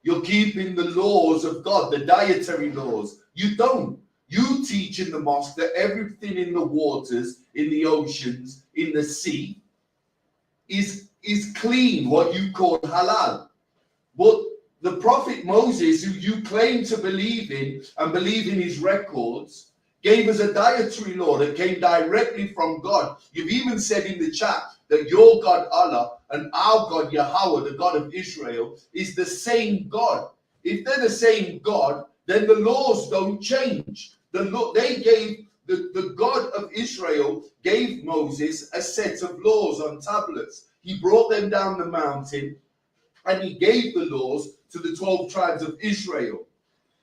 you're keeping the laws of God, the dietary laws. You don't. You teach in the mosque that everything in the waters, in the oceans, in the sea is clean, what you call halal. But the prophet Moses, who you claim to believe in and believe in his records, gave us a dietary law that came directly from God. You've even said in the chat that your God Allah and our God Yahweh, the God of Israel, is the same God. If they're the same God, then the laws don't change. The God of Israel gave Moses a set of laws on tablets. He brought them down the mountain and he gave the laws to the 12 tribes of Israel.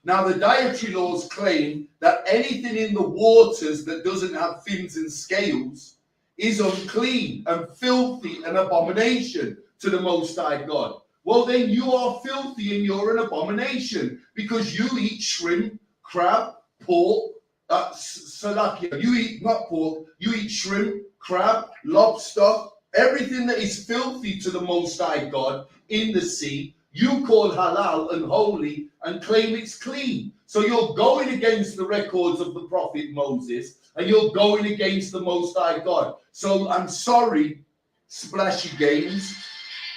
Now, the dietary laws claim that anything in the waters that doesn't have fins and scales is unclean and filthy, an abomination to the Most High God. Well, then you are filthy and you're an abomination, because you eat shrimp, crab, pork, salakia. You eat not pork, you eat shrimp, crab, lobster, everything that is filthy to the Most High God in the sea. You call halal and holy and claim it's clean. So you're going against the records of the prophet Moses and you're going against the Most High God. So I'm sorry, Splashy Games,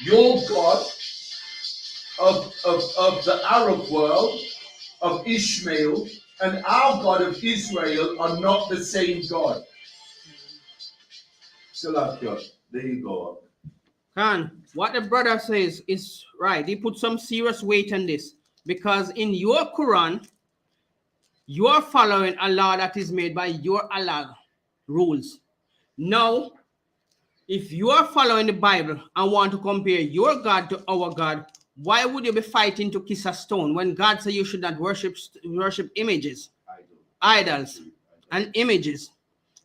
your God of the Arab world, of Ishmael, and our God of Israel are not the same God. Salakia, there you go. Khan, what the brother says is right. He put some serious weight on this, because in your Quran, you are following a law that is made by your Allah rules. Now, if you are following the Bible and want to compare your God to our God, why would you be fighting to kiss a stone when God said you should not worship images, idols, and images,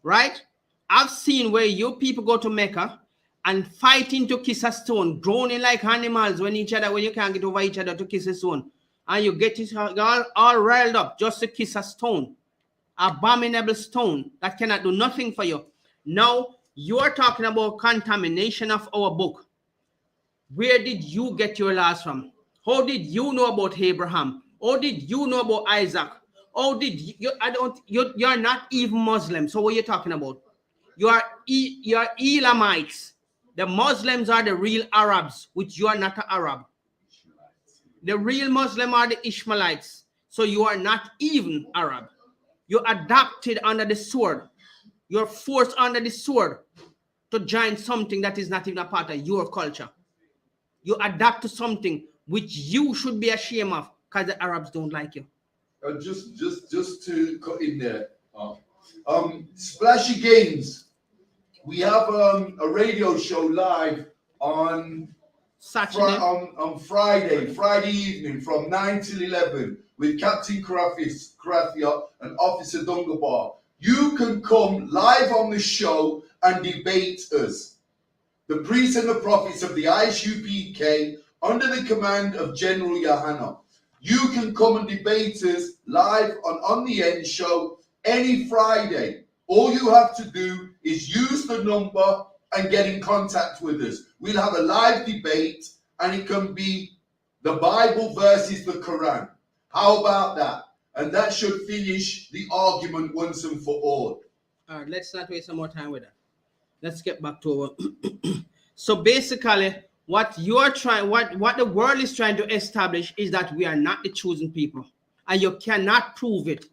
right? I've seen where you people go to Mecca and fighting to kiss a stone, groaning like animals when you can't get over each other to kiss a stone. And you get it all riled up just to kiss a stone, abominable stone that cannot do nothing for you. Now, you are talking about contamination of our book. Where did you get your laws from? How did you know about Abraham? How did you know about Isaac? How did you, you're not even Muslim. So what are you talking about? You are Elamites. The Muslims are the real Arabs, which you are not an Arab. The real Muslim are the Ishmaelites. So you are not even Arab. You're adopted under the sword. You're forced under the sword to join something that is not even a part of your culture. You adapt to something which you should be ashamed of because the Arabs don't like you. Just to cut in there, Splashy Games. We have a radio show live on Friday evening from 9 till 11 with Captain Karathia and Officer Dungabar. You can come live on the show and debate us. The priests and the prophets of the I.S.U.P.K under the command of General YAHANNA. You can come and debate us live on the End Show any Friday. All you have to do is use the number and get in contact with us. We'll have a live debate and it can be the Bible versus the Quran. How about that? And that should finish the argument once and for all. All right, let's not waste some more time with that. Let's get back to our so basically what you're trying, what the world is trying to establish is that we are not the chosen people, and you cannot prove it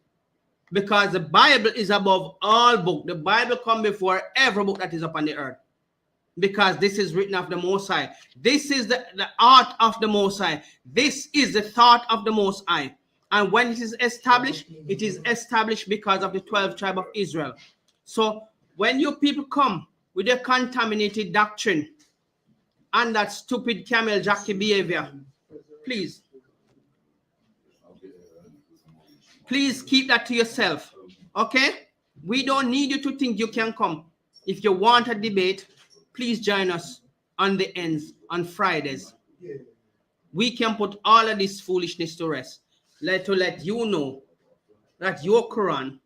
because the Bible is above all book. The Bible comes before every book that is upon the earth, because this is written of the Most High. This is the art of the Most High. This is the thought of the Most High. And when it is established because of the 12 tribes of Israel. So when you people come with a contaminated doctrine and that stupid camel jockey behavior, please keep that to yourself, okay? We don't need you to think you can come. If you want a debate, please join us on the Ends on Fridays. We can put all of this foolishness to rest. Let you know that your Quran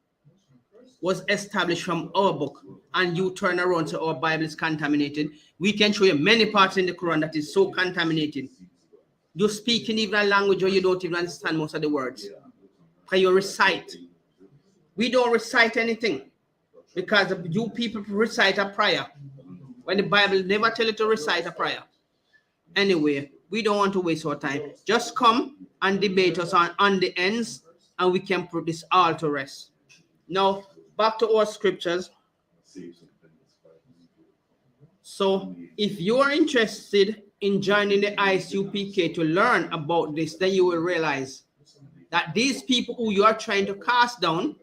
was established from our book, and you turn around to our Bible is contaminated. We can show you many parts in the Quran that is so contaminated. You're speaking even a language where you don't even understand most of the words. Because you recite. We don't recite anything because you people recite a prayer when the Bible never tell you to recite a prayer. Anyway, we don't want to waste our time. Just come and debate us on the Ends, and we can put this all to rest. Now, back to our scriptures. So, if you are interested in joining the I.S.U.P.K to learn about this, then you will realize that these people who you are trying to cast down,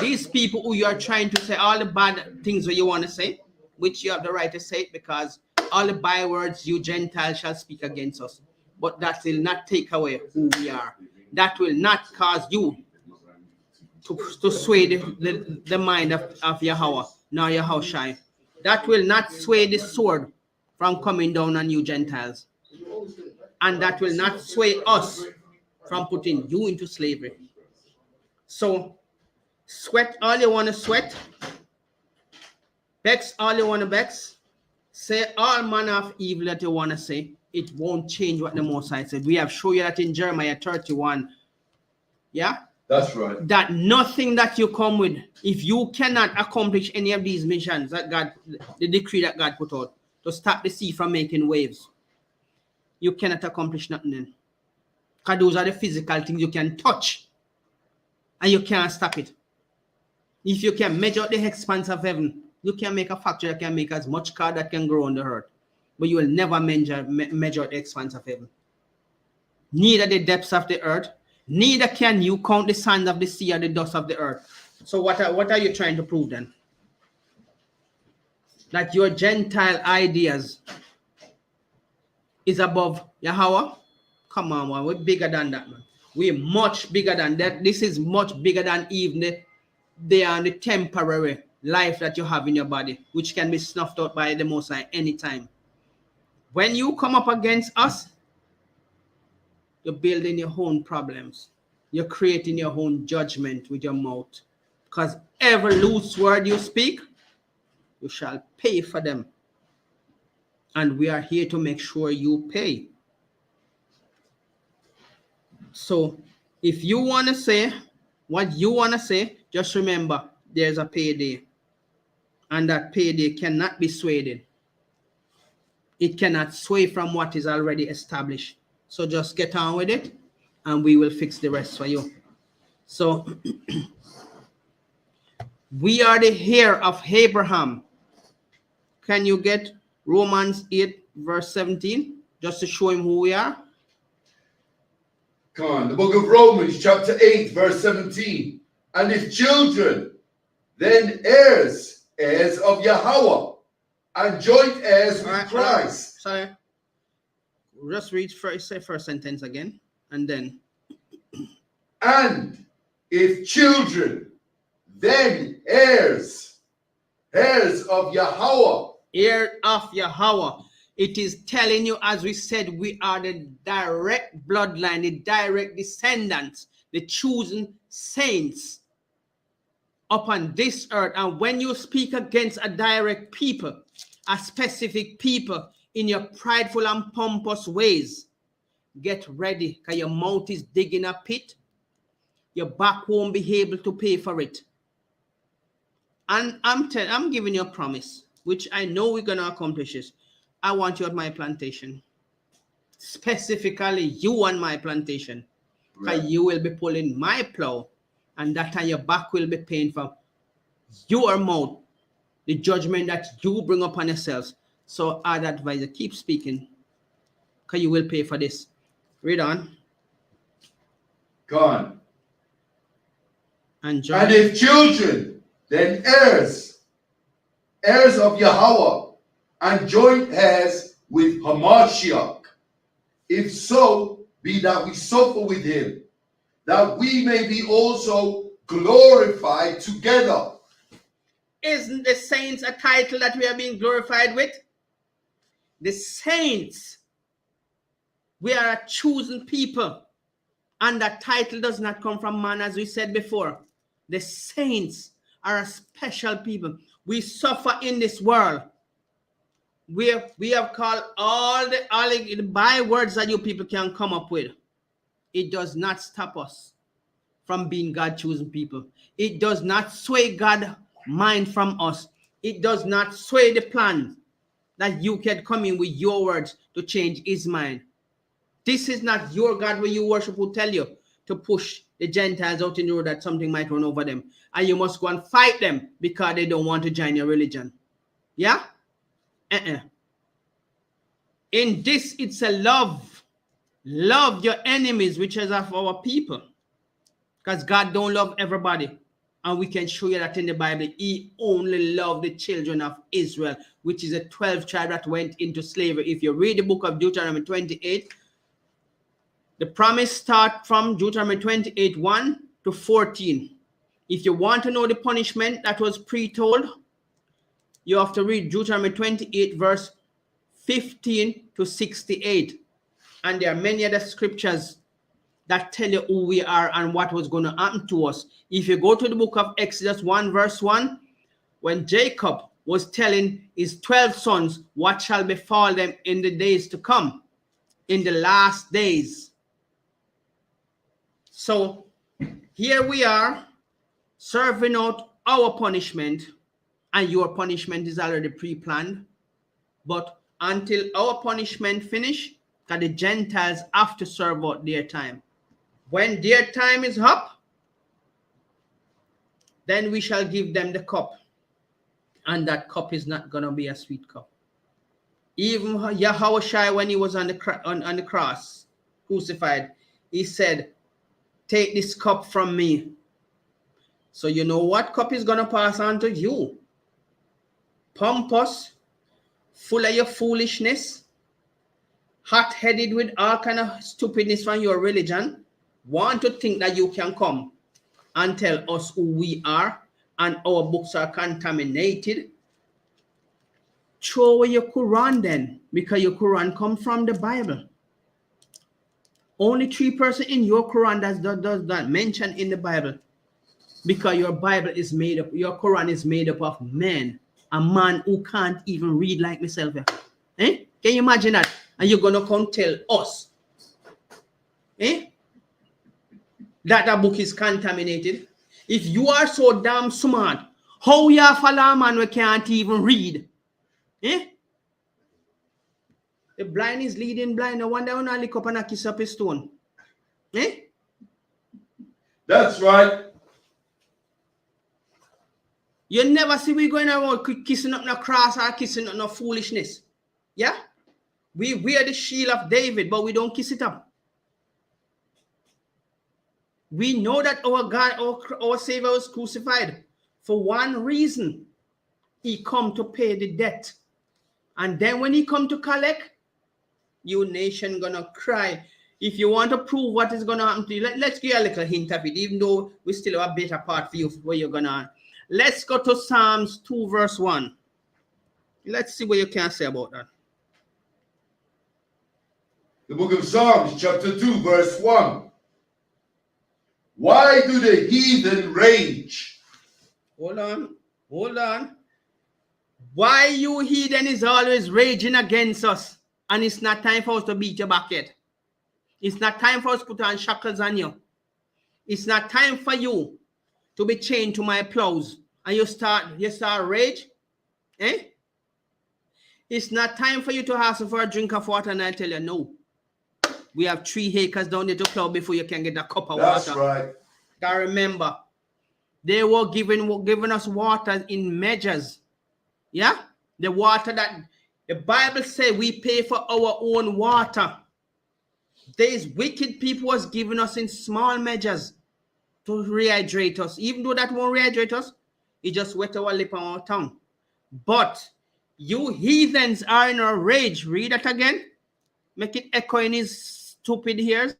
these people who you are trying to say all the bad things that you want to say, which you have the right to say it, because all the bywords you Gentiles shall speak against us. But that will not take away who we are. That will not cause you to sway the mind of Yahweh, nor Yahushai. That will not sway the sword from coming down on you Gentiles. And that will not sway us from putting you into slavery. So, sweat all you want to sweat. Vex all you want to vex. Say all manner of evil that you want to say. It won't change what the Most High said. We have shown you that in Jeremiah 31. Yeah? That's right. That nothing that you come with, if you cannot accomplish any of these missions that God, the decree that God put out, to stop the sea from making waves, you cannot accomplish nothing then. Because those are the physical things you can touch, and you can't stop it. If you can measure the expanse of heaven, you can make a factory that can make as much car that can grow on the earth, but you will never measure the expanse of heaven. Neither the depths of the earth, neither can you count the sands of the sea or the dust of the earth. So what are you trying to prove then? That your Gentile ideas is above Yahweh? Come on, man. We're bigger than that, man. We're much bigger than that. This is much bigger than even the temporary life that you have in your body, which can be snuffed out by the Most High anytime. When you come up against us, you're building your own problems. You're creating your own judgment with your mouth. Because every loose word you speak you shall pay for them. And we are here to make sure you pay. So if you want to say what you want to say, just remember there's a payday. And that payday cannot be swayed. It cannot sway from what is already established. So just get on with it and we will fix the rest for you. So we are the heir of Abraham. Can you get Romans 8 verse 17 just to show him who we are? Come on, the book of Romans chapter 8 verse 17. And if children, then heirs, heirs of Yahweh, and joint heirs with Christ. Sorry. Just read first sentence again, and then. And if children, then heirs, heirs of Yahweh. Heir of Yahweh. It is telling you, as we said, we are the direct bloodline, the direct descendants, the chosen saints upon this earth. And when you speak against a direct people, a specific people, in your prideful and pompous ways, get ready, because your mouth is digging a pit. Your back won't be able to pay for it. And I'm giving you a promise, which I know we're going to accomplish this. I want you at my plantation. Specifically, you on my plantation. Because you will be pulling my plow, and that time your back will be paying for your mouth, the judgment that you bring upon yourselves. So I'd advise you, keep speaking, because you will pay for this. Read on. Go on. And if children, then heirs, heirs of Yahweh, and joint heirs with Hamashiach. If so be that we suffer with him, that we may be also glorified together. Isn't the saints a title that we are being glorified with? The saints. We are a chosen people. And that title does not come from man, as we said before. The saints are a special people. We suffer in this world. We have called all the bywords that you people can come up with. It does not stop us from being God-chosen people. It does not sway God's mind from us. It does not sway the plan that you can come in with your words to change his mind. This is not your God where you worship who tell you to push the Gentiles out in the road that something might run over them. And you must go and fight them because they don't want to join your religion. Yeah? In this, it's a love. Love your enemies, which is of our people. Because God don't love everybody. And we can show you that in the Bible. He only loved the children of Israel, which is a 12th tribe that went into slavery. If you read the book of Deuteronomy 28, the promise starts from Deuteronomy 28, 1 to 14. If you want to know the punishment that was pre-told, you have to read Deuteronomy 28, verse 15 to 68. And there are many other scriptures that tell you who we are and what was going to happen to us. If you go to the book of Exodus 1, verse 1, when Jacob was telling his 12 sons what shall befall them in the days to come, in the last days. So here we are serving out our punishment, and your punishment is already pre-planned. But until our punishment finish, because the Gentiles have to serve out their time. When their time is up, then we shall give them the cup. And that cup is not going to be a sweet cup. Even Yahushua, when he was on the cross, crucified, he said, take this cup from me. So you know what cup is going to pass on to you? Pompous, full of your foolishness, hot-headed with all kind of stupidness from your religion, want to think that you can come and tell us who we are and our books are contaminated. Throw away your Quran then, because your Quran comes from the Bible. Only 3% in your Quran does not mention in the Bible, because your Bible is made up, your Quran is made up of men. A man who can't even read like myself. Eh? Can you imagine that? And you're going to come tell us that the book is contaminated? If you are so damn smart, how you follow a man who can't even read? Eh? The blind is leading blind. No wonder when I lick up and I kiss up a stone. Eh? That's right. You never see we going around kissing up no cross or kissing up no foolishness. Yeah? We wear the shield of David, but we don't kiss it up. We know that our God, our Savior was crucified for one reason. He come to pay the debt. And then when he come to collect, you nation gonna cry. If you want to prove what is gonna happen to you, let's give you a little hint of it, even though we still have a better part for you where you're gonna. Let's go to Psalms 2 verse 1. Let's see what you can say about that. The book of Psalms, chapter 2, verse 1. Why do the heathen rage? Hold on. Why you heathen is always raging against us, and it's not time for us to beat your back yet. It's not time for us to put on shackles on you. It's not time for you to be chained to my plows, and you start rage. Eh? It's not time for you to ask for a drink of water, and I tell you no. We have 3 acres down there to plow before you can get a cup of water. That's right. I remember, they were giving us water in measures. Yeah? The water that the Bible says we pay for our own water. These wicked people was giving us in small measures to rehydrate us. Even though that won't rehydrate us, it just wet our lip and our tongue. But you heathens are in a rage. Read that again. Make it echo in his stupid ears.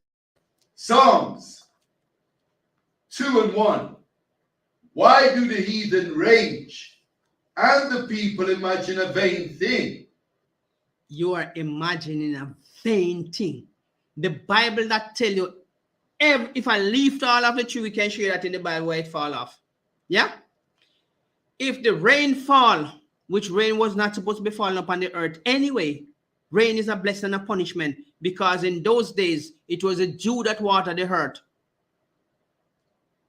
Psalms 2 and 1. Why do the heathen rage and the people imagine a vain thing? You are imagining a vain thing. The Bible that tell you, if I lift all of the tree, we can show you that in the Bible where it fall off. Yeah? If the rain fall, which rain was not supposed to be falling upon the earth anyway, rain is a blessing and a punishment, because in those days, it was a dew that watered the earth.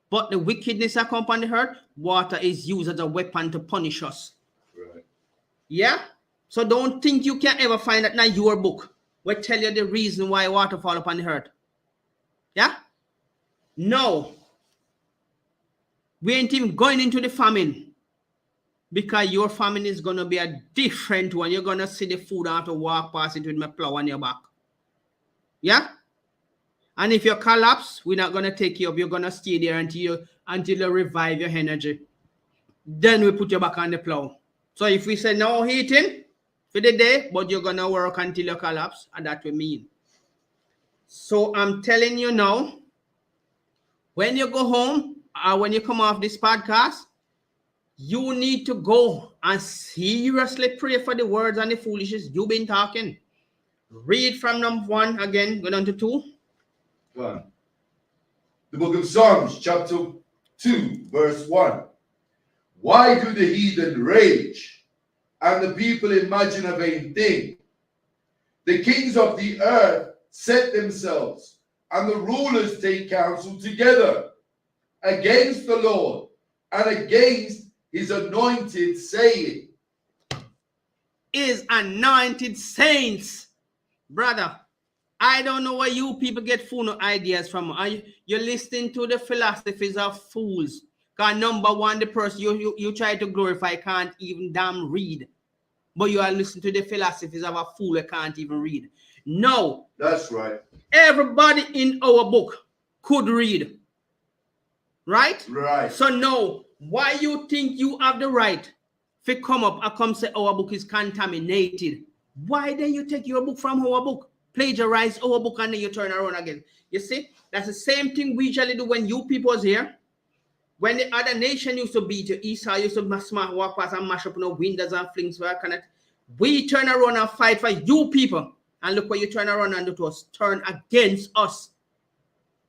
But the wickedness that come upon the earth, water is used as a weapon to punish us. Right. Yeah? So don't think you can ever find that in your book will tell you the reason why water fall upon the earth. Yeah? No. We ain't even going into the famine, because your famine is going to be a different one. You're going to see the food out to walk past it with my plow on your back. Yeah? And if you collapse, we're not going to take you up. You're going to stay there until you revive your energy. Then we put you back on the plow. So if we say no heating for the day, but you're going to work until you collapse, and that will mean. So I'm telling you now, when you go home or when you come off this podcast, you need to go and seriously pray for the words and the foolishness you've been talking. Read from number 1 again, go down to 2. 1. The book of Psalms, chapter 2, verse 1. Why do the heathen rage and the people imagine a vain thing? The kings of the earth set themselves, and the rulers take counsel together against the Lord and against his anointed, saying, His anointed saints. Brother, I don't know where you people get fool ideas from. You're listening to the philosophies of fools. Because number one, the person you try to glorify can't even damn read. But you are listening to the philosophies of a fool that can't even read. No. That's right. Everybody in our book could read. Right? Right. So no, why you think you have the right to come up and come say our book is contaminated? Why then you take your book from our book, plagiarize our book, and then you turn around again? You see, that's the same thing we usually do when you people was here. When the other nation used to beat you, Esau used to smash walk past and mash up no windows and flings where I cannot. We turn around and fight for you people. And look what you turn around and do to us. Turn against us.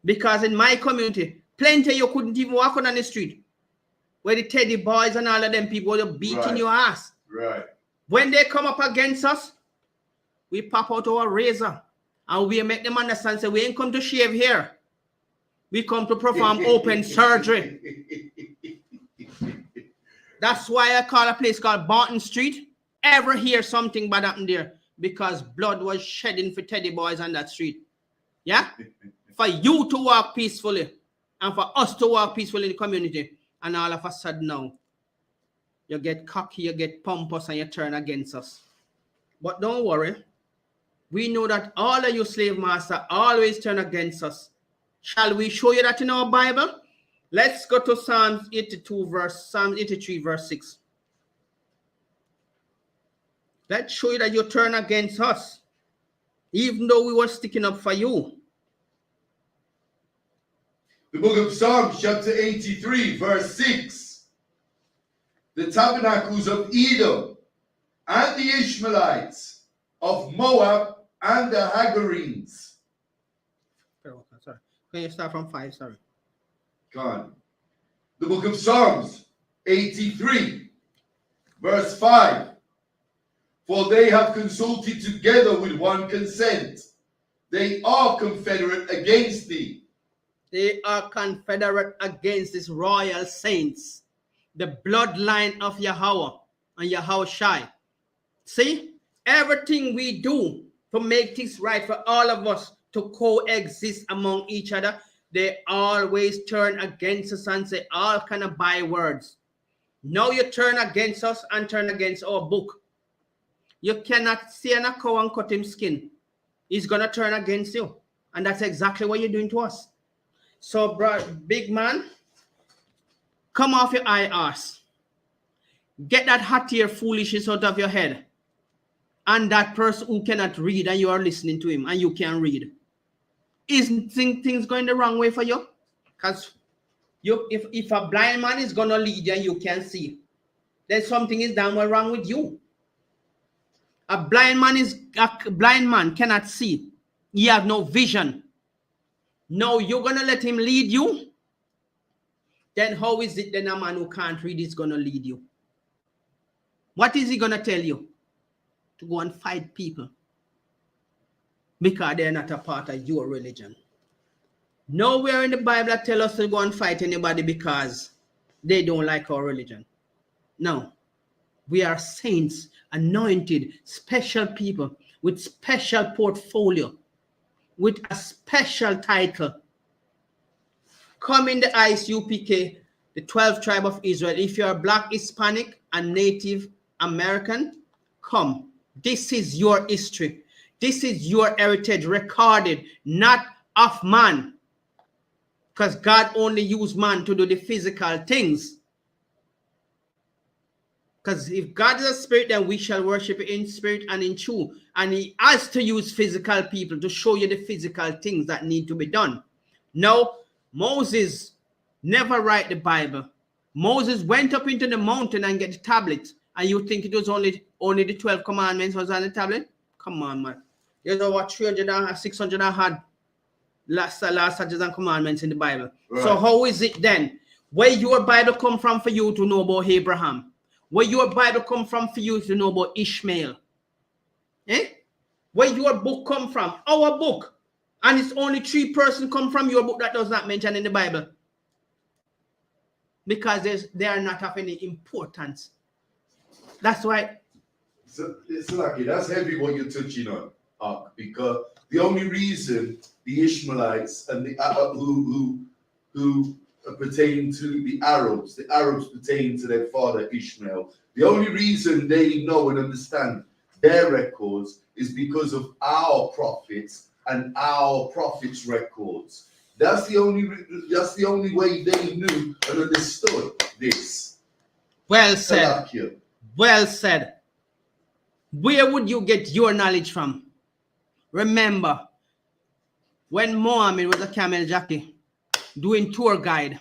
Because in my community, plenty you couldn't even walk on the street. where the Teddy boys and all of them people are beating your ass. Right. When they come up against us, we pop out our razor and we make them understand, say, we ain't come to shave here. We come to perform open surgery. That's why I call a place called Barton Street. Ever hear something bad happen there? Because blood was shedding for Teddy boys on that street. Yeah? For you to walk peacefully and for us to walk peacefully in the community. And all of a sudden now, you get cocky, you get pompous, and you turn against us. But don't worry. We know that all of you slave masters always turn against us. Shall we show you that in our Bible? Let's go to Psalm 83, verse 6. Let's show you that you turn against us, even though we were sticking up for you. The book of Psalms, chapter 83, verse 6. The tabernacles of Edom and the Ishmaelites, of Moab and the Hagarenes. Sorry. Can you start from 5? Sorry. Go on. The book of Psalms, 83, verse 5. For they have consulted together with one consent. They are confederate against thee. They are confederate against these royal saints, the bloodline of Yahweh and Yahushai. See, everything we do to make things right for all of us to coexist among each other, they always turn against us and say all kind of bywords. Now you turn against us and turn against our book. You cannot see a cow and cut him skin. He's going to turn against you. And that's exactly what you're doing to us. So, bro, big man, come off your high ass. Get that hot ear foolishness out of your head. And that person who cannot read and you are listening to him and you can read. Isn't things going the wrong way for you? Because if a blind man is going to lead you and you can see, then something is damn well wrong with you. A blind man cannot see. He has no vision. No, you're going to let him lead you? Then how is it then a man who can't read is going to lead you? What is he going to tell you? To go and fight people. Because they're not a part of your religion. Nowhere in the Bible tell us to go and fight anybody because they don't like our religion. No. We are saints, anointed, special people with special portfolio, with a special title. Come in the I.S.U.P.K, the 12th tribe of Israel. If you're Black, Hispanic, and Native American, come. This is your history. This is your heritage recorded, not of man. Because God only used man to do the physical things. Because if God is a spirit, then we shall worship in spirit and in truth. And he has to use physical people to show you the physical things that need to be done. No, Moses never write the Bible. Moses went up into the mountain and get the tablets. And you think it was only the 12 commandments was on the tablet? Come on, man. There's over 300 and 600 and had last statutes and commandments in the Bible. Right. So how is it then? Where your Bible come from for you to know about Abraham? Where your Bible come from for you to know about Ishmael? Where your book come from? Our book. And it's only 3 persons come from your book that does not mention in the Bible. Because they are not of any importance. That's why. So it's lucky. That's heavy what you're touching on, because the only reason the Ishmaelites and the who pertain to the Arabs pertain to their father Ishmael. The only reason they know and understand their records is because of our prophets and our prophets' records. That's the only way they knew and understood this. Well said. Well said. Where would you get your knowledge from? Remember, when Mohammed was a camel jockey doing tour guide,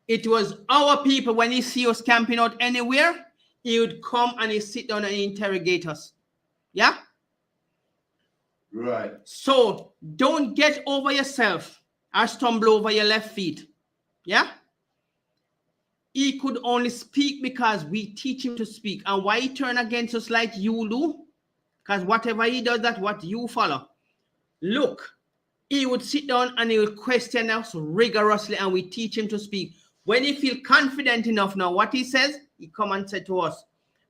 it was our people, when he see us camping out anywhere, he would come and he sit down and interrogate us. Yeah? Right. So don't get over yourself or stumble over your left feet. Yeah? He could only speak because we teach him to speak. And why he turn against us like you do? Because whatever he does, that's what you follow. Look, he would sit down and he would question us rigorously, and we teach him to speak. When he feel confident enough now, what he says, he come and say to us,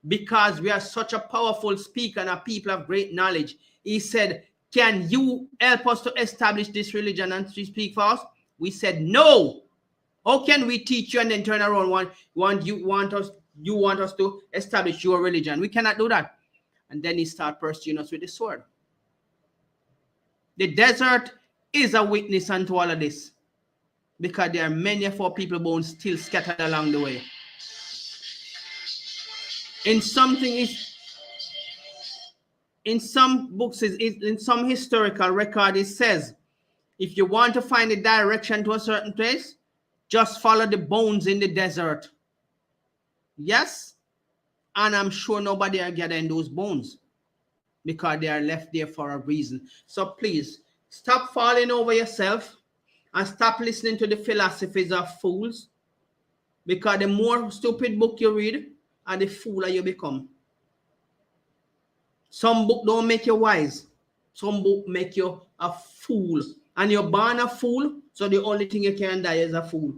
because we are such a powerful speaker and a people of great knowledge, he said, can you help us to establish this religion and to speak for us? We said, no. How can we teach you and then turn around you want us to establish your religion? We cannot do that. And then he start pursuing us with the sword. The desert is a witness unto all of this, because there are many of our people bones still scattered along the way. In some books, in some historical record, it says, if you want to find a direction to a certain place, just follow the bones in the desert. Yes, and I'm sure nobody are gathering those bones, because they are left there for a reason. So please, stop falling over yourself and stop listening to the philosophies of fools, because the more stupid book you read, and the fooler you become. Some book don't make you wise. Some book make you a fool. And you're born a fool, so the only thing you can die is a fool.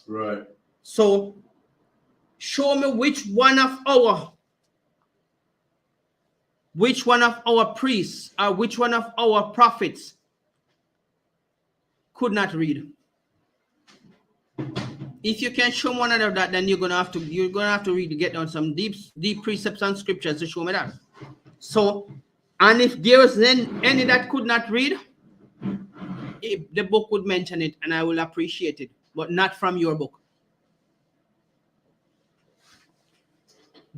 Right. So show me which one of our priests or which one of our prophets could not read. If you can show one of that, then you're gonna have to read to get down some deep precepts and scriptures to show me that. So, and if there was then any that could not read, if the book would mention it, and I will appreciate it, but not from your book.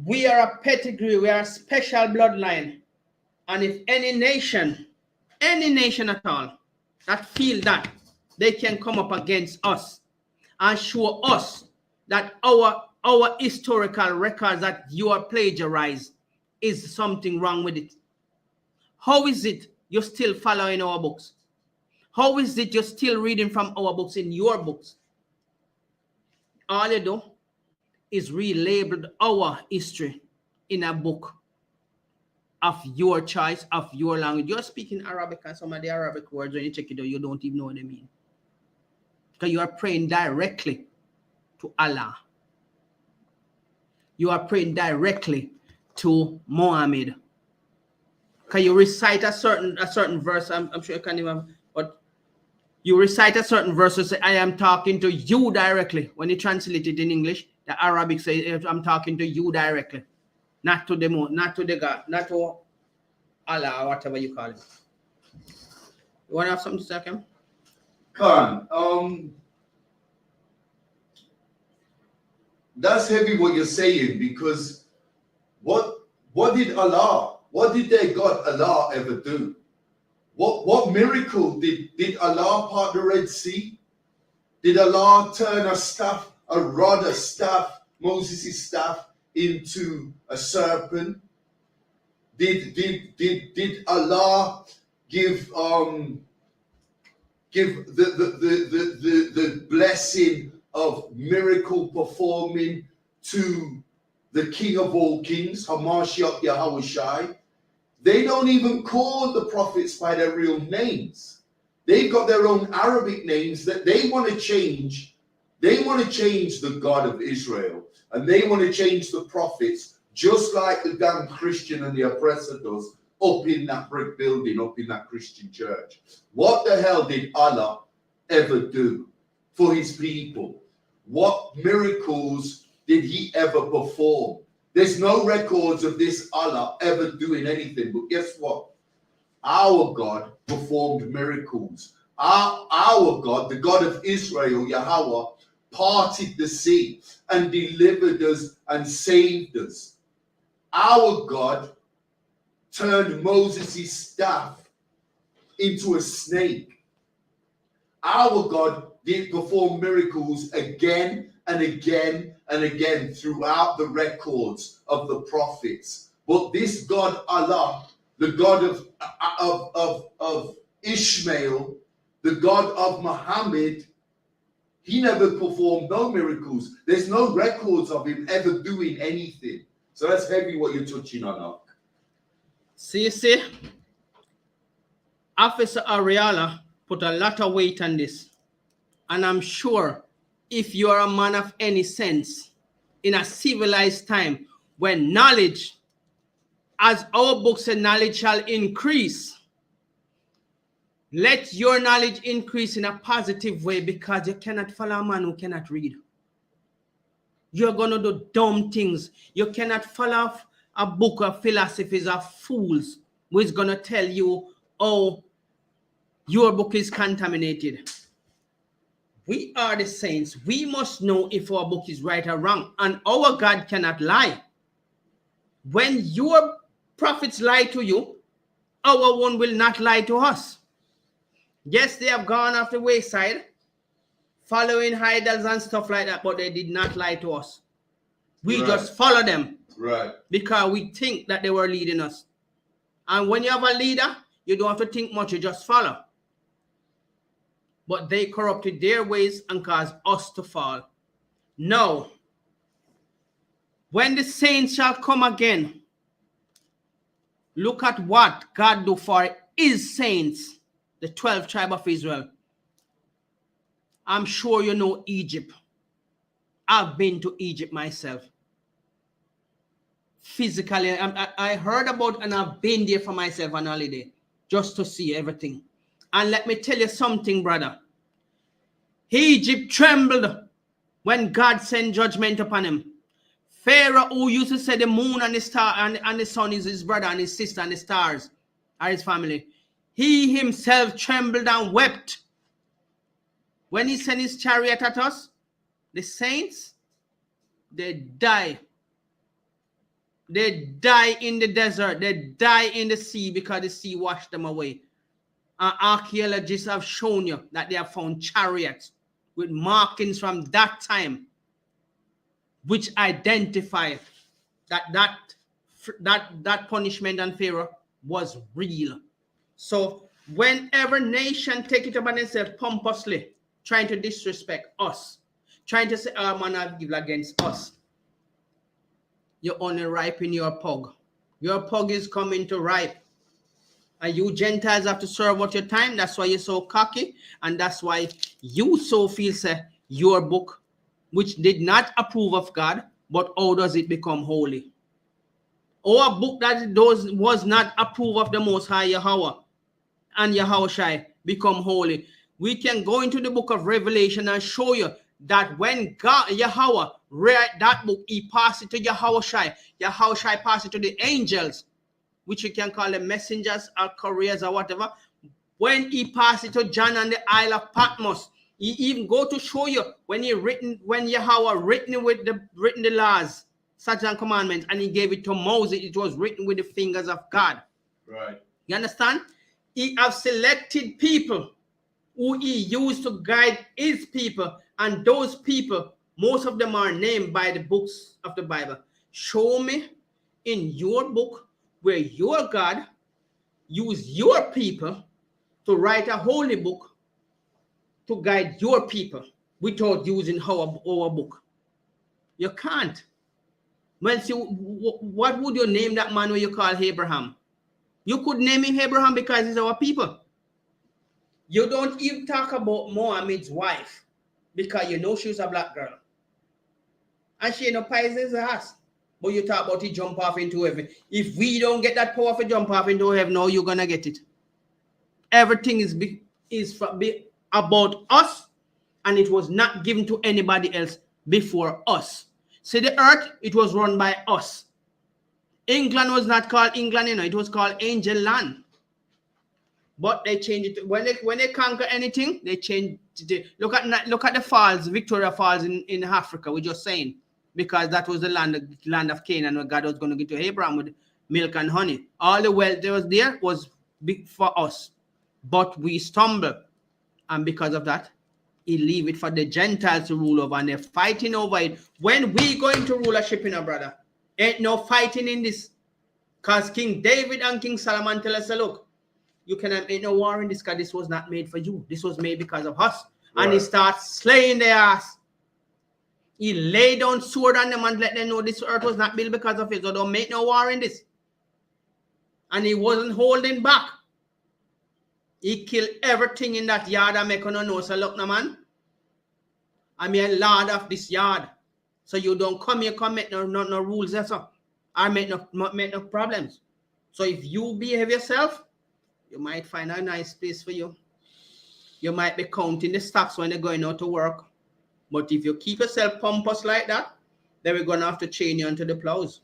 We are a pedigree, we are a special bloodline. And if any nation at all, that feel that they can come up against us and show us that our historical records that you are plagiarized is something wrong with it. How is it you're still following our books? How is it you're still reading from our books in your books? All you do is relabeled our history in a book of your choice, of your language. You're speaking Arabic, and some of the Arabic words, when you check it out, you don't even know what they mean. Because you are praying directly to Allah. You are praying directly to Muhammad. Can you recite a certain verse? I'm sure you can't even, but you recite a certain verse and say, I am talking to you directly. When you translate it in English, the Arabic says, I'm talking to you directly. Not to the God, not to Allah, or whatever you call it. You want to have something to say, Kim? Khan, that's heavy what you're saying, because what did their God Allah ever do? What miracle did Allah part the Red Sea? Did Allah turn a staff, Moses' staff, into a serpent? Did Allah give the blessing of miracle performing to the King of all kings, Hamashiach Yahweh? They don't even call the prophets by their real names. They've got their own Arabic names that they want to change. They want to change the God of Israel, and they want to change the prophets, just like the damn Christian and the oppressor does up in that brick building, up in that Christian church. What the hell did Allah ever do for his people? What miracles did he ever perform? There's no records of this Allah ever doing anything. But guess what? Our God performed miracles. Our God, the God of Israel, Yahweh, parted the sea and delivered us and saved us. Our God turned Moses' staff into a snake. Our God did perform miracles again and again and again throughout the records of the prophets. But this God Allah, the God of Ishmael, the God of Muhammad, He never performed no miracles. There's no records of him ever doing anything. So that's heavy what you're touching on, Ark. See, Officer Ariala put a lot of weight on this. And I'm sure if you are a man of any sense, in a civilized time, when knowledge, as our book said, knowledge shall increase. Let your knowledge increase in a positive way, because you cannot follow a man who cannot read. You're going to do dumb things. You cannot follow a book of philosophies of fools who is going to tell you, oh, your book is contaminated. We are the saints. We must know if our book is right or wrong. And our God cannot lie. When your prophets lie to you, our one will not lie to us. Yes, they have gone off the wayside, following idols and stuff like that, but they did not lie to us. We just follow them. Right. Because we think that they were leading us. And when you have a leader, you don't have to think much, you just follow. But they corrupted their ways and caused us to fall. Now, when the saints shall come again, look at what God do for his saints, the 12th tribe of Israel. I'm sure you know Egypt. I've been to Egypt myself. Physically, I heard about and I've been there for myself on holiday just to see everything. And let me tell you something, brother. Egypt trembled when God sent judgment upon him. Pharaoh, who used to say the moon and the star and the sun is his brother and his sister and the stars are his family, he himself trembled and wept when he sent his chariot at us. The saints, they die. They die in the desert. They die in the sea because the sea washed them away. And archaeologists have shown you that they have found chariots with markings from that time, which identify that punishment on Pharaoh was real. So whenever nation take it upon themselves pompously, trying to disrespect us, trying to say, oh man, I've given against us, you're only ripen your pug. Your pug is coming to ripe. And you Gentiles have to serve out your time. That's why you're so cocky. And that's why you so feel say your book, which did not approve of God, but how does it become holy? Or a book that was not approved of the Most High Yahweh and Yahushai become holy. We can go into the book of Revelation and show you that when God, Yahweh, read that book, he passed it to Yahushai. Yahushai passed it to the angels, which you can call them messengers or couriers or whatever. When he passed it to John on the Isle of Patmos, he even go to show you when Yahweh written the laws, statutes and commandments, and he gave it to Moses, it was written with the fingers of God. Right. You understand? He have selected people who he used to guide his people, and those people, most of them are named by the books of the Bible. Show me in your book where your God used your people to write a holy book to guide your people without using our book. You can't. Well, see, what would you name that man when you call Abraham? You could name him Abraham because he's our people. You don't even talk about Mohammed's wife because you know she was a black girl. And she ain't no Pisces ass. But you talk about he jump off into heaven. If we don't get that power to jump off into heaven, no, you're going to get it. Everything is about us, and it was not given to anybody else before us. See, the earth, it was run by us. England was not called England, it was called Angel Land. But they changed it. When they conquer anything, they change it. Look at the falls, Victoria Falls in Africa, we're just saying. Because that was the land of Canaan where God was going to give to Abraham with milk and honey. All the wealth that was there was big for us. But we stumbled. And because of that, he leave it for the Gentiles to rule over. And they're fighting over it. When we going to rulership, brother, ain't no fighting in this. Because King David and King Solomon tell us, look, you cannot make no war in this because this was not made for you. This was made because of us. And he Right. starts slaying their ass. He laid down sword on them and let them know this earth was not built because of it. So don't make no war in this. And he wasn't holding back. He killed everything in that yard and make no know. So look, no man, I'm a lord of this yard. So you don't come here, come make no rules there, so I make no problems. So if you behave yourself, you might find a nice place for you. You might be counting the stocks when they're going out to work. But if you keep yourself pompous like that, then we're going to have to chain you onto the plows.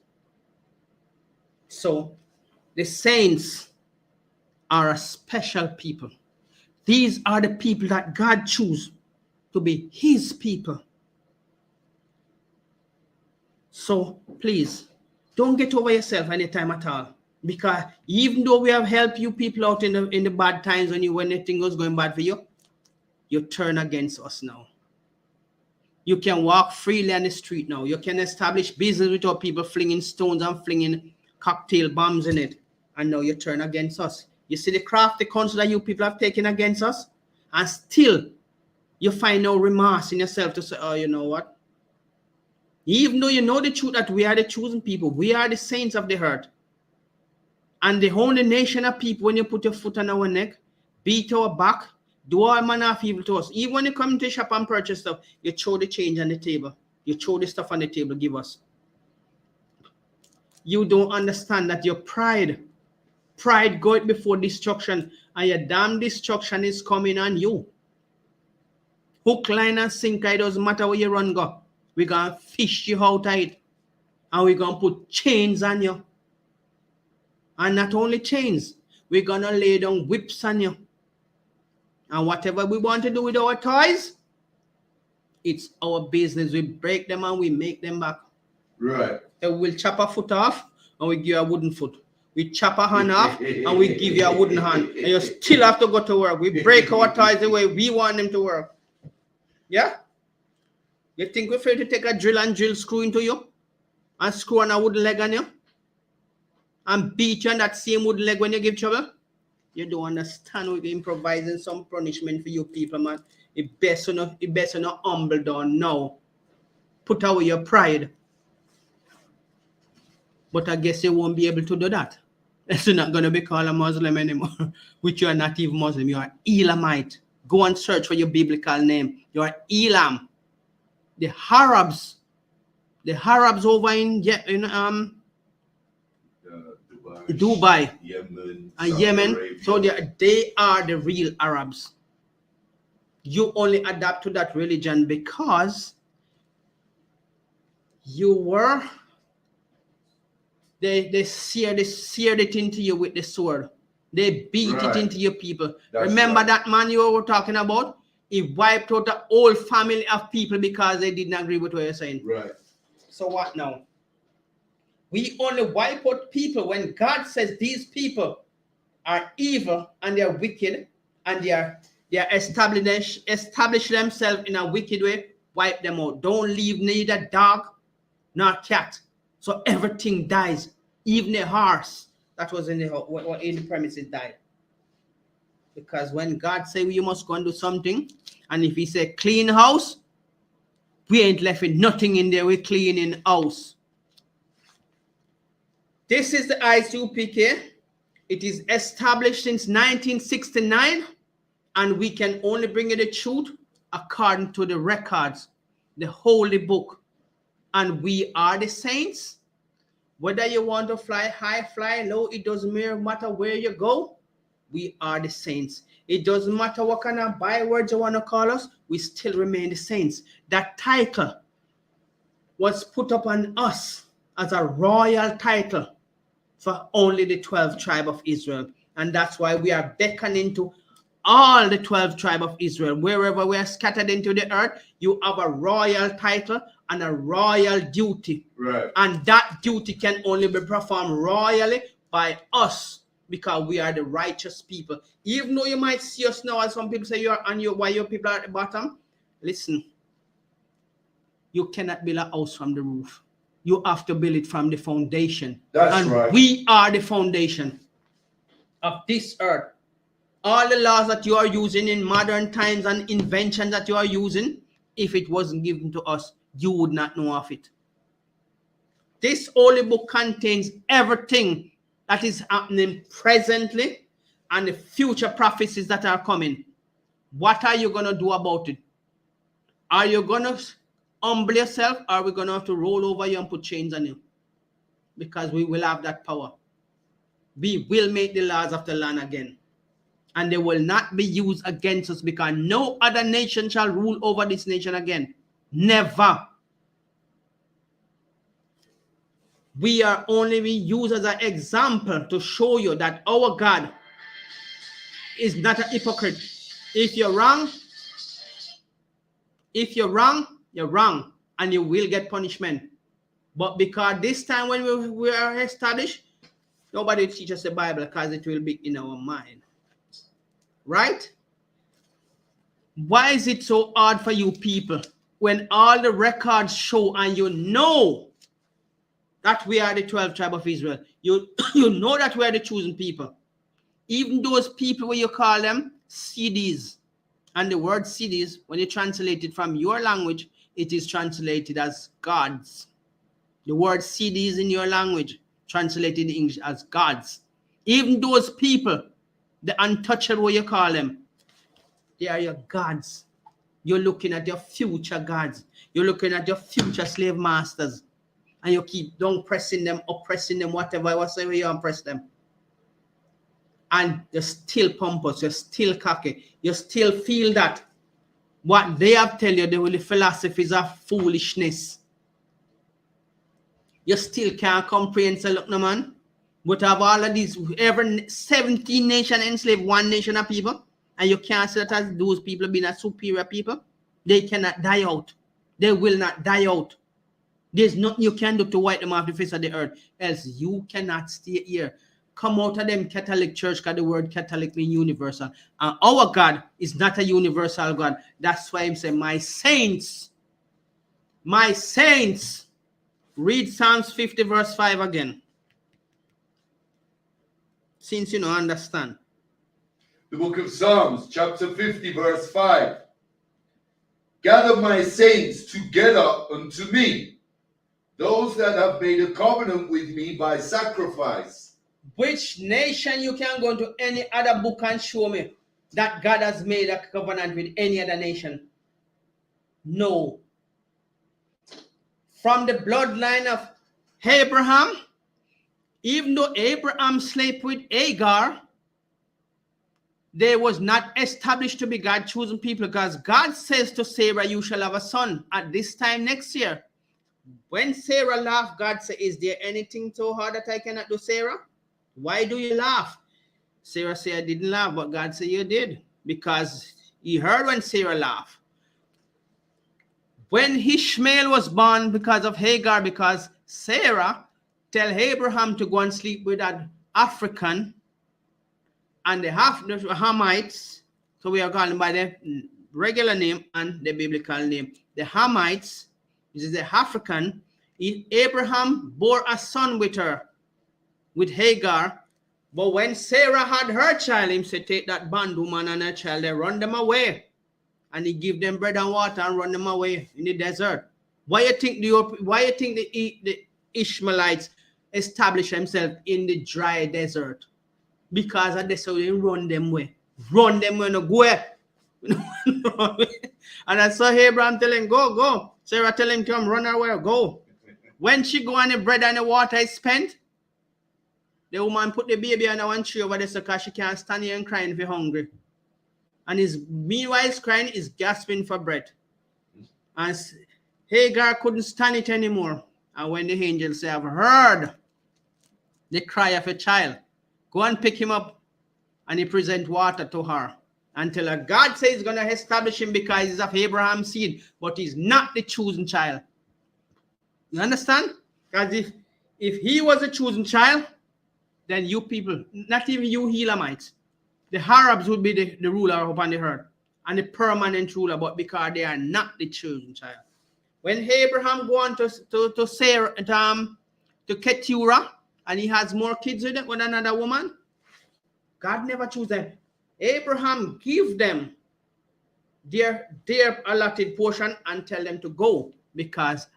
So the saints are a special people. These are the people that God chose to be his people. So please, don't get over yourself anytime at all. Because even though we have helped you people out in the bad times when anything was going bad for you, you turn against us now. You can walk freely on the street now. You can establish business without people flinging stones and flinging cocktail bombs in it. And now you turn against us. You see the crafty counsel that you people have taken against us, and still you find no remorse in yourself to say, oh, you know what? Even though you know the truth that we are the chosen people, we are the saints of the earth. And the only nation of people, when you put your foot on our neck, beat our back, do all manner of evil to us. Even when you come to the shop and purchase stuff, you throw the change on the table. You throw the stuff on the table, give us. You don't understand that your pride goes before destruction, and your damn destruction is coming on you. Hook, line, and sinker, it doesn't matter where you run, go. We're going to fish you out of it. And we're going to put chains on you. And not only chains, we're going to lay down whips on you. And whatever we want to do with our toys, it's our business. We break them and we make them back. Right. So we'll chop a foot off and we give you a wooden foot. We chop a hand off and we give you a wooden hand. And you still have to go to work. We break our toys the way we want them to work. Yeah? You think we're afraid to take a drill and drill screw into you? And screw on a wooden leg on you? And beat you on that same wooden leg when you give trouble? You don't understand. We're improvising some punishment for you people, man. It best not humble down now. Put away your pride. But I guess you won't be able to do that. You're not going to be called a Muslim anymore. Which you are not even Muslim. You are Elamite. Go and search for your biblical name. You are Elam. The Arabs over in Dubai, Yemen. So they are the real Arabs. You only adapt to that religion because you were. They seared it into you with the sword. They beat it into your people. Remember that man you were talking about? He wiped out the whole family of people because they didn't agree with what you're saying. Right. So what now? We only wipe out people when God says these people are evil and they are wicked and they are establish themselves in a wicked way. Wipe them out. Don't leave neither dog nor cat. So everything dies. Even a horse that was in the premises died. Because when God say you must go and do something, and if he say clean house, we ain't left with nothing in there. We're cleaning house. This is the I.S.U.P.K. It is established since 1969, and we can only bring you the truth according to the records, the holy book. And we are the saints. Whether you want to fly high, fly low, it doesn't matter where you go. We are the saints. It doesn't matter what kind of bywords you want to call us. We still remain the saints. That title was put upon us as a royal title for only the 12 tribes of Israel. And that's why we are beckoning to all the 12 tribes of Israel. Wherever we are scattered into the earth, you have a royal title and a royal duty. Right. And that duty can only be performed royally by us, because we are the righteous people. Even though you might see us now, as some people say, why your people are at the bottom. Listen, you cannot build a house from the roof. You have to build it from the foundation. That's right. We are the foundation of this earth. All the laws that you are using in modern times and inventions that you are using, if it wasn't given to us, you would not know of it. This holy book contains everything that is happening presently and the future prophecies that are coming. What are you going to do about it? Are you going to humble yourself, or are we going to have to roll over you and put chains on you? Because we will have that power. We will make the laws of the land again. And they will not be used against us, because no other nation shall rule over this nation again. Never. We are only used as an example to show you that our God is not a hypocrite. If you're wrong, you're wrong, and you will get punishment. But because this time when we are established, nobody teaches the Bible, because it will be in our mind. Right? Why is it so hard for you people when all the records show and you know that we are the 12th tribe of Israel? You know that we are the chosen people. Even those people where you call them CDs, and the word CDs, when you translate it from your language, it is translated as gods. The word CDs in your language, translated in English as gods. Even those people, the untouchable, what you call them, they are your gods. You're looking at your future gods. You're looking at your future slave masters. And you keep down pressing them, oppressing them, whatever you oppress them. And you're still pompous, you're still cocky, you still feel that what they have tell you, the philosophies of foolishness. You still can't comprehend, so look, no man. But have all of these, every 17 nations enslaved one nation of people, and you can't say that as those people being a superior people. They cannot die out. They will not die out. There's nothing you can do to wipe them off the face of the earth, else you cannot stay here. Come out of them Catholic church, because the word Catholic means universal. And our God is not a universal God. That's why I'm saying, my saints, read Psalms 50 verse 5 again. Since you don't understand. The book of Psalms, chapter 50, verse 5. Gather my saints together unto me, those that have made a covenant with me by sacrifice. Which nation you can go into any other book and show me that God has made a covenant with any other nation? No. From the bloodline of Abraham, even though Abraham slept with Hagar, they was not established to be God chosen people, because God says to Sarah, you shall have a son at this time next year. When Sarah laughed, God said, is there anything so hard that I cannot do, Sarah? Why do you laugh? Sarah said, I didn't laugh, but God said you did, because he heard when Sarah laughed. When Ishmael was born because of Hagar, because Sarah tell Abraham to go and sleep with an African, and the Hamites, so we are calling by the regular name and the biblical name. The Hamites, this is the African. Abraham bore a son with her, with Hagar. But when Sarah had her child, he said, take that bondwoman and her child, they run them away. And he give them bread and water and run them away in the desert. Why you think the Ishmaelites establish themselves in the dry desert? Because of this, so they run them away. Run them away, no go away. And I saw Abraham tell him, go. Sarah tell him, come, run away, go. When she go and the bread and the water is spent, the woman put the baby on one tree over there because she can't stand here and crying if you're hungry. And meanwhile he's crying, he's gasping for bread. And Hagar couldn't stand it anymore. And when the angel said, I've heard the cry of a child, go and pick him up. And he present water to her. Until her God says he's going to establish him because he's of Abraham's seed, but he's not the chosen child. You understand? Because if he was a chosen child, then you people, not even you Elamites, the Arabs would be the ruler upon the earth and the permanent ruler, but because they are not the chosen child. When Abraham go on to Sarah, to Keturah, and he has more kids with another woman, God never chose them. Abraham give them their allotted portion and tell them to go, because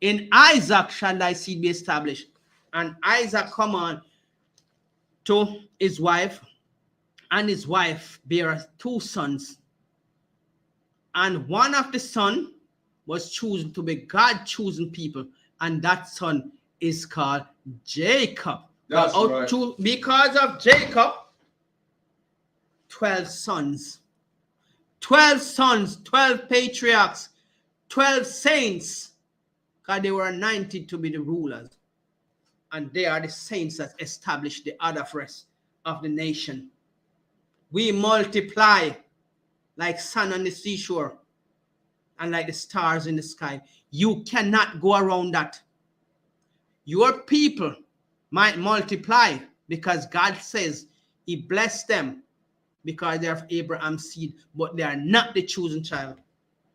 in Isaac shall thy seed be established. And Isaac come on to his wife, and his wife bare 2 sons. And one of the son was chosen to be God chosen people, and that son is called Jacob. That's right. Because of Jacob, 12 sons. 12 sons, 12 patriarchs, 12 saints, because they were anointed to be the rulers. And they are the saints that established the other rest of the nation. We multiply like sand on the seashore and like the stars in the sky. You cannot go around that. Your people might multiply because God says he blessed them because they are of Abraham's seed, but they are not the chosen child.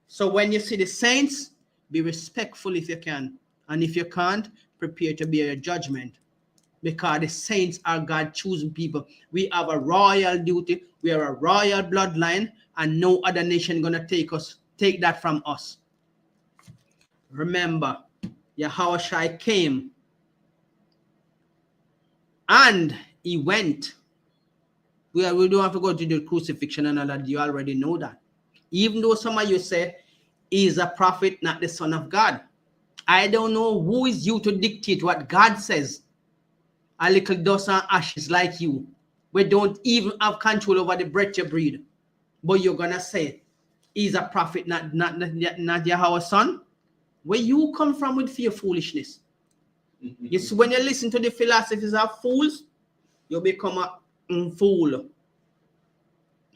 So when you see the saints, be respectful if you can. And if you can't, prepare to bear your judgment. Because the saints are God chosen people. We have a royal duty. We are a royal bloodline, and no other nation gonna take that from us. Remember, YAHANNA came and he went. We don't have to go to the crucifixion and all that. You already know that. Even though some of you say he's a prophet, not the Son of God. I don't know who is you to dictate what God says. A little dust and ashes like you. We don't even have control over the breath you breathe. But you're going to say he's a prophet, not Yahweh's son. Where you come from with fear foolishness? Yes, when you listen to the philosophies of fools, you become a fool.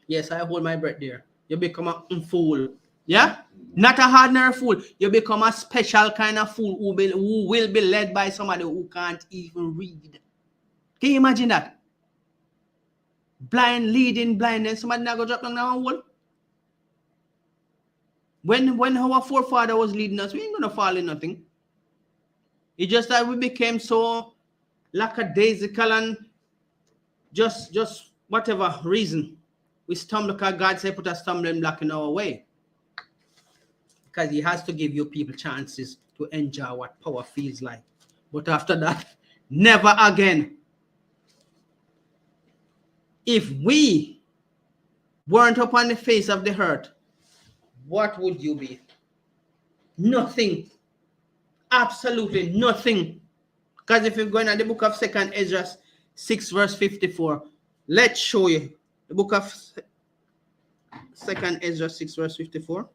Yes, I hold my breath there. You become a fool. Yeah? Not a ordinary fool. You become a special kind of fool who will be led by somebody who can't even read. Can you imagine that? Blind leading blind, and somebody not go drop down a hole. When our forefather was leading us, we ain't gonna fall in nothing. It's just that we became so lackadaisical and just whatever reason we stumble, because God said put a stumbling block in our way. Because he has to give you people chances to enjoy what power feels like. But after that, never again. If we weren't upon the face of the earth, what would you be? Nothing. Absolutely nothing. Because if you're going to the book of 2nd Ezra 6 verse 54, let's show you. The book of 2nd Ezra 6 verse 54.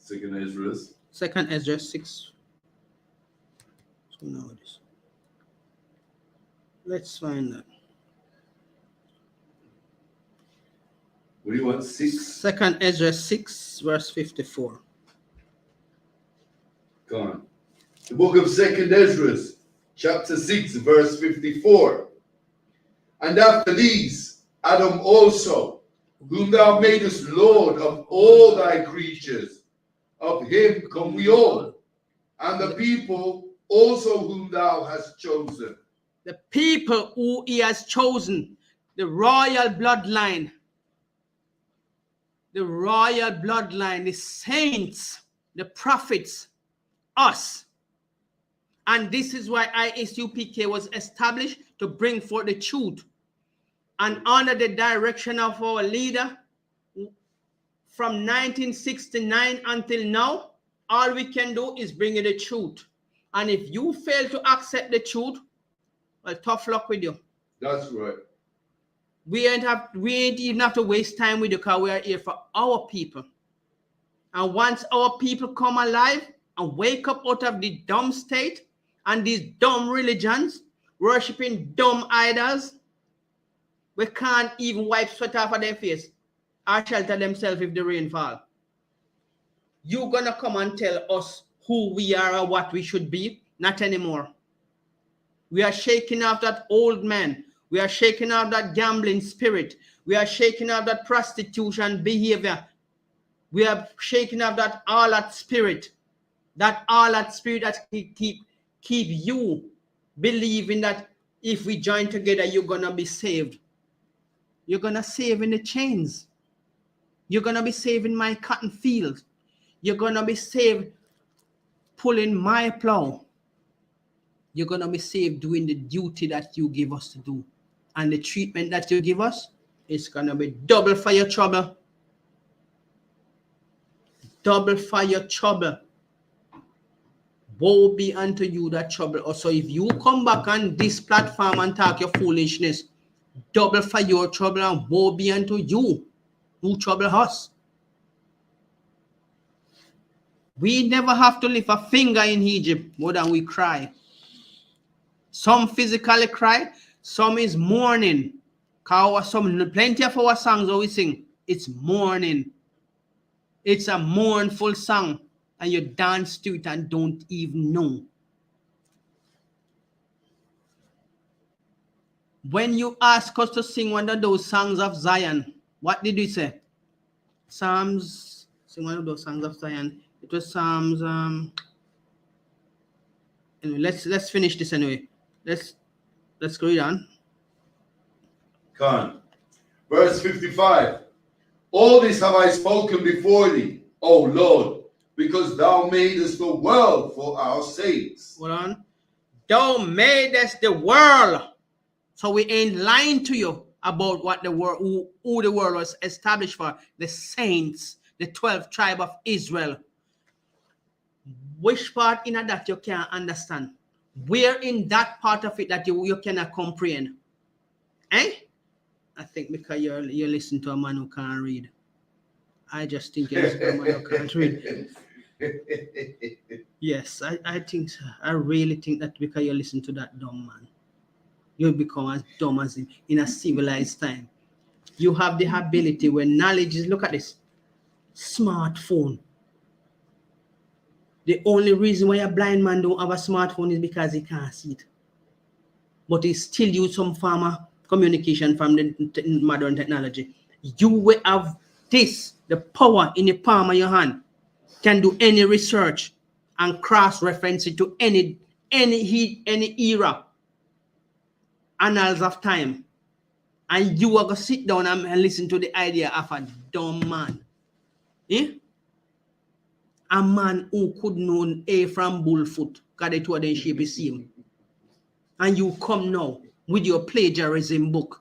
2nd Ezra 6. So now this. Let's find that. What do you want? 6? 2nd Ezra 6 verse 54. Go on. The book of 2nd Ezra, chapter 6, verse 54. And after these, Adam also, whom thou madest Lord of all thy creatures, of him come we all, and the people also whom thou hast chosen. The people who he has chosen, the royal bloodline, the saints, the prophets, us. And this is why I.S.U.P.K was established, to bring forth the truth. And under the direction of our leader, from 1969 until now, all we can do is bring you the truth. And if you fail to accept the truth, well, tough luck with you. That's right. We ain't even have to waste time with you, because we are here for our people. And once our people come alive and wake up out of the dumb state and these dumb religions, worshiping dumb idols, we can't even wipe sweat off of their face or shelter themselves if the rain fall. You're gonna come and tell us who we are or what we should be? Not anymore. We are shaking off that old man. We are shaking off that gambling spirit. We are shaking off that prostitution behavior. We are shaking off that all that spirit. That keep you believing that if we join together, you're gonna be saved. You're going to save in the chains. You're going to be saving my cotton fields. You're going to be saved pulling my plow. You're going to be saved doing the duty that you give us to do. And the treatment that you give us is going to be double for your trouble. Double for your trouble. Woe be unto you that trouble us. So if you come back on this platform and talk your foolishness, double for your trouble and woe be unto you who trouble us. We never have to lift a finger in Egypt more than we cry. Some physically cry, some is mourning. Plenty of our songs that we sing, it's mourning. It's a mournful song, and you dance to it and don't even know. When you ask us to sing one of those songs of Zion, what did we say? Psalms, sing one of those songs of Zion. It was Psalms. Anyway, let's finish this anyway. Let's go on. Come. Verse 55. All this have I spoken before thee, O Lord, because thou madest the world for our sakes. Hold on. Thou madest the world. So we ain't lying to you about what the world, who the world was established for. The saints, the 12th tribe of Israel. Which part in that you can't understand? Where in that part of it that you cannot comprehend? Eh? I think because you're listening to a man who can't read. I just think you're listening to a man who can't read. Yes, I think so. I really think that because you listen to that dumb man, you'll become as dumb as in a civilized time. You have the ability when knowledge is, look at this, smartphone. The only reason why a blind man don't have a smartphone is because he can't see it. But he still use some form of communication from the modern technology. You will have this, the power in the palm of your hand, can do any research and cross-reference it to any era, annals of time. And you are going to sit down and listen to the idea of a dumb man. Eh? A man who could know A from bullfoot, because they told them shape the same. And you come now with your plagiarism book,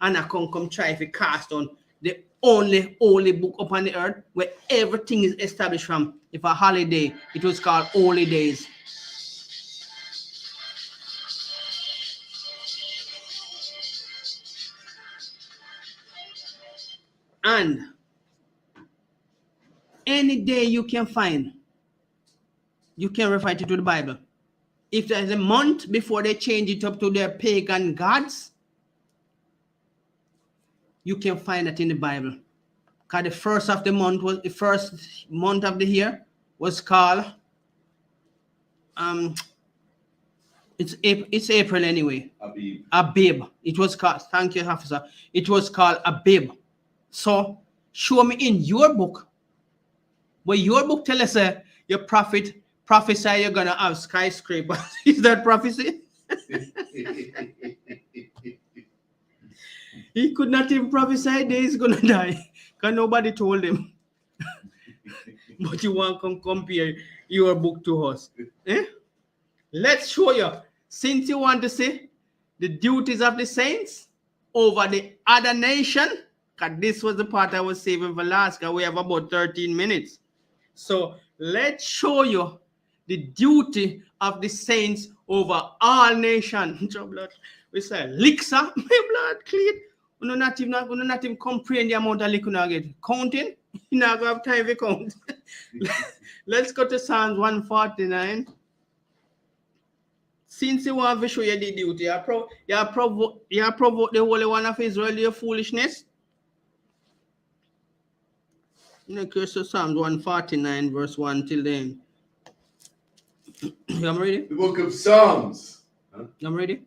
and I come try to cast on the only holy book upon the earth where everything is established from. If a holiday, it was called Holy Days. And any day you can find, you can refer to the Bible. If there's a month before they change it up to their pagan gods, you can find it in the Bible. Because the first of the month was the first month of the year was called it's April anyway. Abib. It was called, thank you, officer. It was called Abib. So show me in your book, where your book tell us your prophet prophesy you're gonna have skyscrapers. Is that prophecy? He could not even prophesy that he's gonna die because nobody told him. But you want to compare your book to us. Eh? Let's show you. Since you want to see the duties of the saints over the other nation, because this was the part I was saving for last, because we have about 13 minutes. So let's show you the duty of the saints over all nations. We say, Lixa, my blood clean. We're not even comprehend the amount of liquor you get. Counting, you not have time to count. Let's go to Psalms 149. Since you want to show you the duty, you provoke the Holy One of Israel, your foolishness. Next to Psalms 149, verse 1 till then. I'm ready? The book of Psalms. Huh? I'm ready?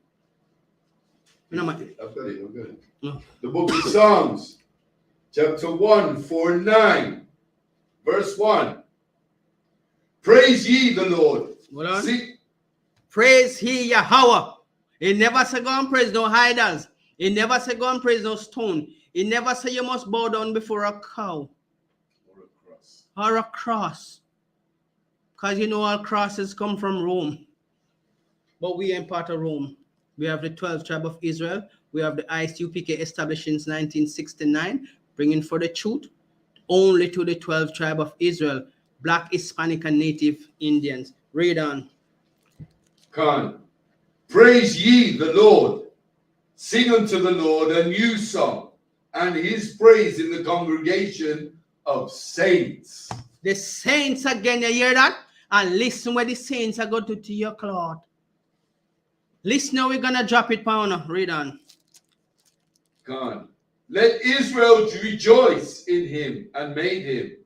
No, I've got it. I'm good. No. The book of Psalms, chapter 149, verse 1. Praise ye the Lord. Hold on. Praise he Yahweh. He never said go and praise no idols. He never said go and praise no stone. He never said you must bow down before a cow or a cross. Because you know all crosses come from Rome. But we ain't part of Rome. We have the 12th tribe of Israel. We have the I.S.U.P.K established since 1969, bringing for the truth only to the 12th tribe of Israel, Black, Hispanic, and Native Indians. Read on. Khan. Praise ye the Lord. Sing unto the Lord a new song, and his praise in the congregation of saints. The saints again, you hear that? And listen where the saints are going to your cloth. Listen now, we're going to drop it, Pauna. Read on. God. Let Israel rejoice in him and made him.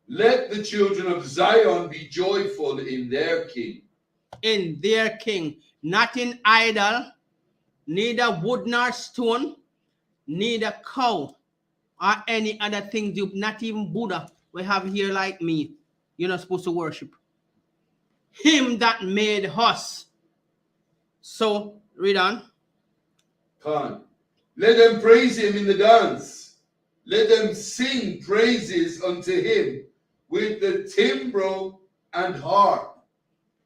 Let the children of Zion be joyful in their king. In their king, not in idol, neither wood nor stone, neither cow or any other thing, not even Buddha we have here like me. You're not supposed to worship him that made us. So read on. Khan. Let them praise him in the dance. Let them sing praises unto him with the timbrel and harp.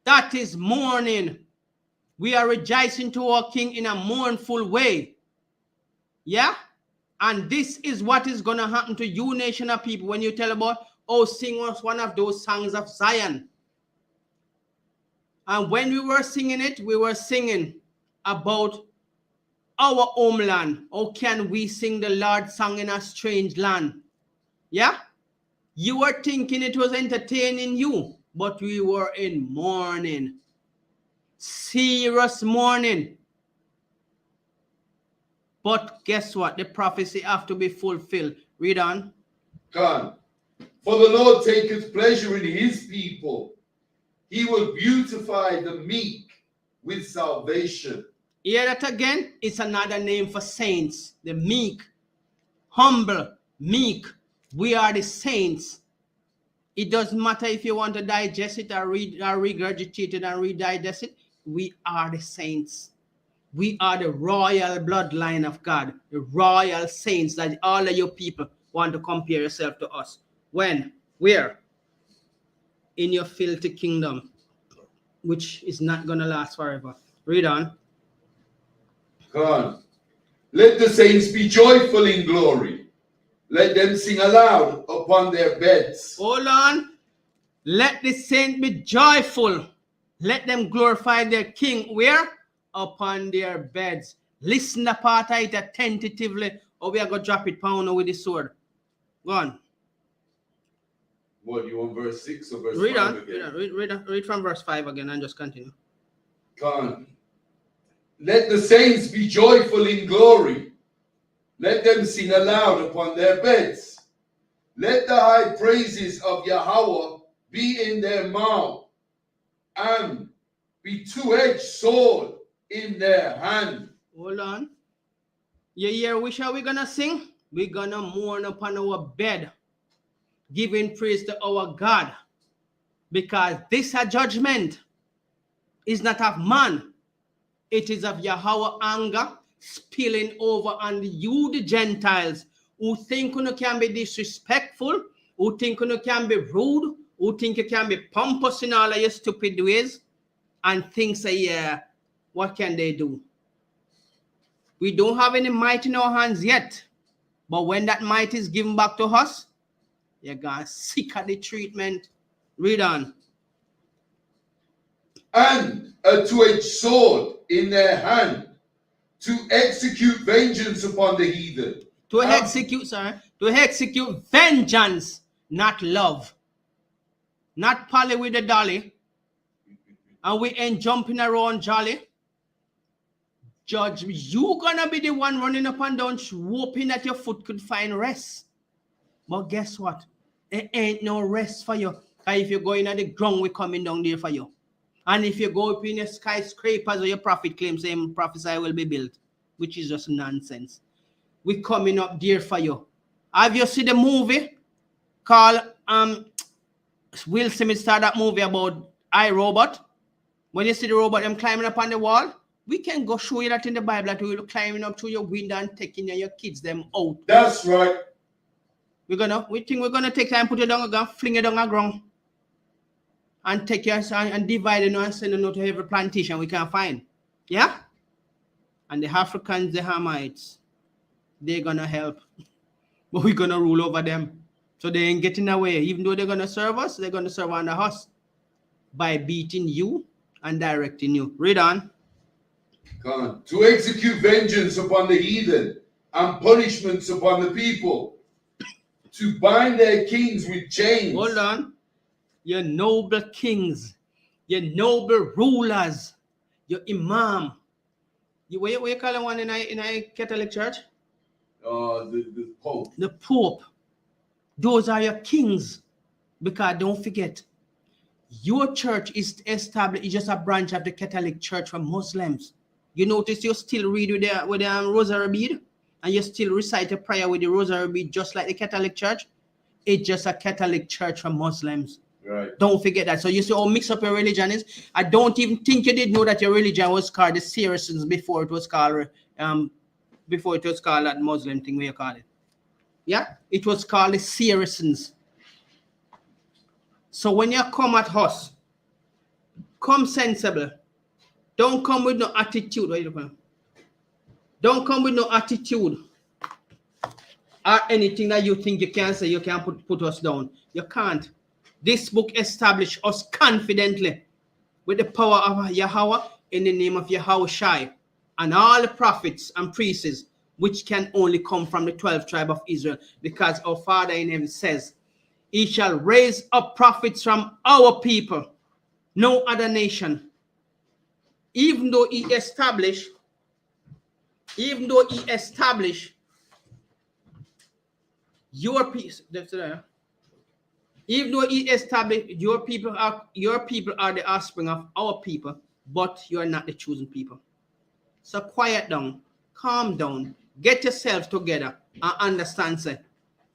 That is mourning. We are rejoicing to our king in a mournful way. Yeah? And this is what is going to happen to you, nation of people, when you tell about, oh, sing us one of those songs of Zion. And when we were singing it, we were singing about our homeland. How can we sing the Lord's song in a strange land? Yeah? You were thinking it was entertaining you, but we were in mourning. Serious mourning. But guess what? The prophecy have to be fulfilled. Read on. God. For the Lord taketh pleasure in his people. He will beautify the meek with salvation. Hear that again? It's another name for saints. The meek, humble, meek. We are the saints. It doesn't matter if you want to digest it or regurgitate it and redigest it. We are the saints. We are the royal bloodline of God, the royal saints that all of your people want to compare yourself to us. When? Where? In your filthy kingdom, which is not going to last forever. Read on. God. Let the saints be joyful in glory. Let them sing aloud upon their beds. Hold on. Let the saints be joyful. Let them glorify their king. Where? Upon their beds. Listen the part of it attentively, or we are going to drop it pound with the sword. Go on. What, you want verse 6 or verse 5 Read on. again? Read from verse 5 again and just continue. God. Let the saints be joyful in glory. Let them sing aloud upon their beds. Let the high praises of Yahweh be in their mouth, and be two-edged sword in their hand. Hold on. You hear which are we gonna sing? We're gonna mourn upon our bed, giving praise to our God, because this a judgment is not of man. It is of Yahweh anger spilling over on you, the Gentiles, who think you can be disrespectful, who think you can be rude, who think you can be pompous in all of your stupid ways, and think say, yeah, what can they do? We don't have any might in our hands yet, but when that might is given back to us, you're gonna sick of the treatment. Read on. And a two-edged sword in their hand, to execute vengeance upon the heathen. To execute vengeance, not love. Not Polly with the dolly. And we ain't jumping around jolly. Judge, you gonna be the one running up and down, hoping that your foot could find rest. But guess what? There ain't no rest for you. Because if you go in at the ground, we're coming down there for you. And if you go up in your skyscrapers or your prophet claims, saying prophesy will be built, which is just nonsense. We're coming up there for you. Have you seen the movie called Will Smith started that movie about I, Robot? When you see the robot, them climbing up on the wall, We can go show you that in the Bible that we will climbing up to your window and taking your kids them out. That's right. We think we're gonna take time, put it down, and fling it down the ground, and take your son and divide it and send it out to every plantation we can find. Yeah? And the Africans, the Hamites, they're gonna help. But we're gonna rule over them. So they ain't getting away. Even though they're gonna serve us, they're gonna serve under us by beating you and directing you. Read on. God. To execute vengeance upon the heathen and punishments upon the people, to bind their kings with chains. Hold on. Your noble kings, your noble rulers, your imam. What you call the one in a Catholic church? The Pope. The Pope. Those are your kings. Because don't forget, your church is established, it's just a branch of the Catholic Church for Muslims. You notice you still read with the rosary bead, and you still recite a prayer with the rosary bead, just like the Catholic Church. It's just a Catholic church for Muslims. Right. Don't forget that. So you see how mixed up your religion is. I don't even think you did know that your religion was called the Saracens before it was called that Muslim thing where you call it. Yeah, it was called the Saracens. So when you come at us, come sensible. Don't come with no attitude. Don't come with no attitude or anything that you think you can say. You can put us down. You can't. This book established us confidently with the power of Yahweh in the name of Yahweh Shai and all the prophets and priests, which can only come from the 12th tribe of Israel, because our Father in heaven says, He shall raise up prophets from our people, no other nation. Even though He established your peace, even though He established your people are the offspring of our people, but you are not the chosen people. So quiet down, calm down, get yourself together and understand, sir.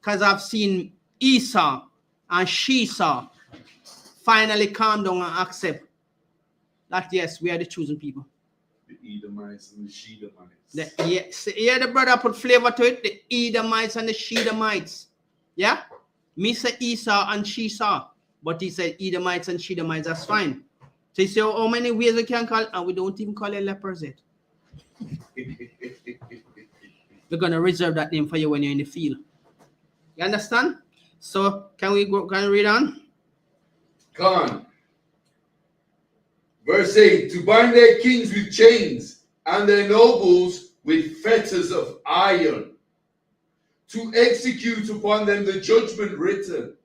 Because I've seen Esau and Shesau finally calm down and accept that yes, we are the chosen people. The Edomites and the Shedamites. The brother put flavor to it. The Edomites and the Shedamites. Yeah? Me say Esau and Shesau, but he said Edomites and Shedamites. That's fine. So you say how many ways we can call, and we don't even call it lepers yet. We're gonna reserve that name for you when you're in the field. You understand? So can we read on? Come on. Verse 8, to bind their kings with chains and their nobles with fetters of iron, to execute upon them the judgment written.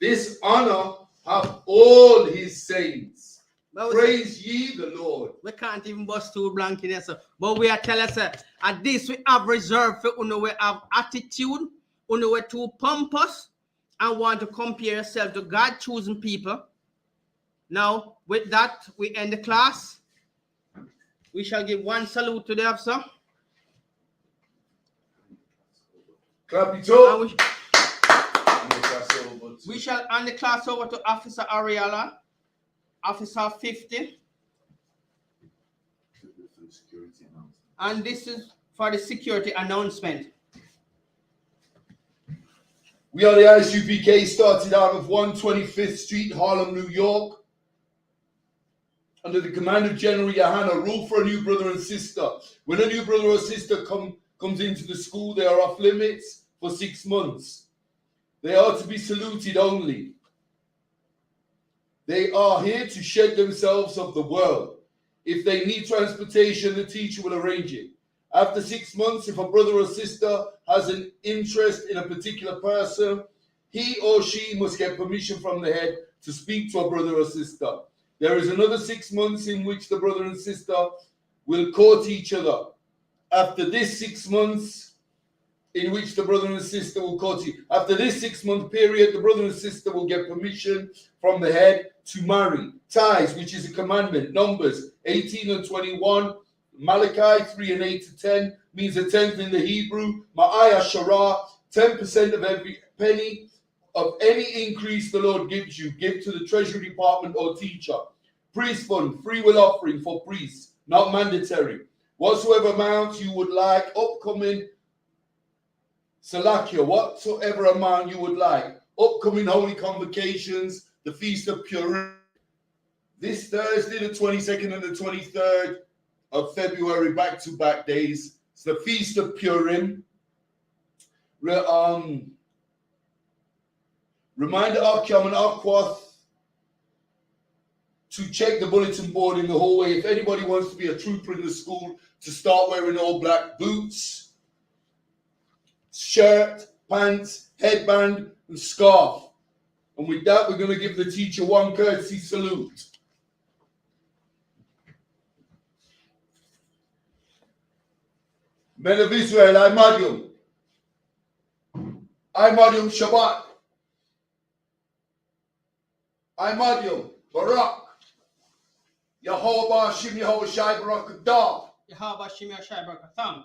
This honor have all His saints. Praise ye the Lord. We can't even bust two blank in here, sir. But we are telling us, at this we have reserved for you, we have attitude, you we too pompous and want to compare yourself to God chosen people. Now, with that, we end the class. We shall give one salute to the officer. Clap it up. We shall hand the class over to Officer Ariella, Officer 50. And this is for the security announcement. We are the I.S.U.P.K, started out of 125th Street, Harlem, New York. Under the command of General YAHANNA, rule for a new brother and sister. When a new brother or sister comes into the school, they are off limits for 6 months. They are to be saluted only. They are here to shed themselves of the world. If they need transportation, the teacher will arrange it. After 6 months, if a brother or sister has an interest in a particular person, he or she must get permission from the head to speak to a brother or sister. There is another 6 months in which the brother and sister will court each other. After this 6 months, in which the brother and sister will court you. After this 6 month period, the brother and sister will get permission from the head to marry. Tithes, which is a commandment. Numbers 18 and 21. Malachi 3 and 8 to 10 means a tenth in the Hebrew. Ma'ayah Shara, 10% of every penny of any increase the Lord gives you, give to the treasury department or teacher. Priest fund, free will offering for priests. not mandatory. Whatsoever amount you would like, upcoming Salakia, whatsoever amount you would like, upcoming holy convocations, the Feast of Purim, this Thursday, the 22nd and the 23rd of February, back-to-back days. It's the Feast of Purim. Reminder Akyam and Akwath to check the bulletin board in the hallway. If anybody wants to be a trooper in the school, to start wearing all black boots, shirt, pants, headband, and scarf. And with that, we're going to give the teacher one courtesy salute. Men of Israel, I-M-A-D-I-U-M. I-M-A-D-I-U-M Shabbat. I-M-A-D-I-U-M Barak. Yehovah Shim Yehovah Shai Barak Kadah. Yehovah Shim Yehovah Shai Barak Katham.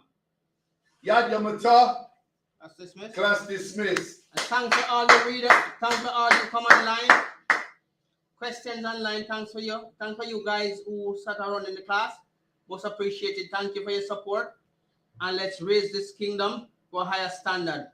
Yad Yamata. Class dismissed. Class dismissed. And thanks for all the readers. Thanks for all who come online. Questions online. Thanks for you. Thanks for you guys who sat around in the class. Most appreciated. Thank you for your support. And let's raise this kingdom to a higher standard.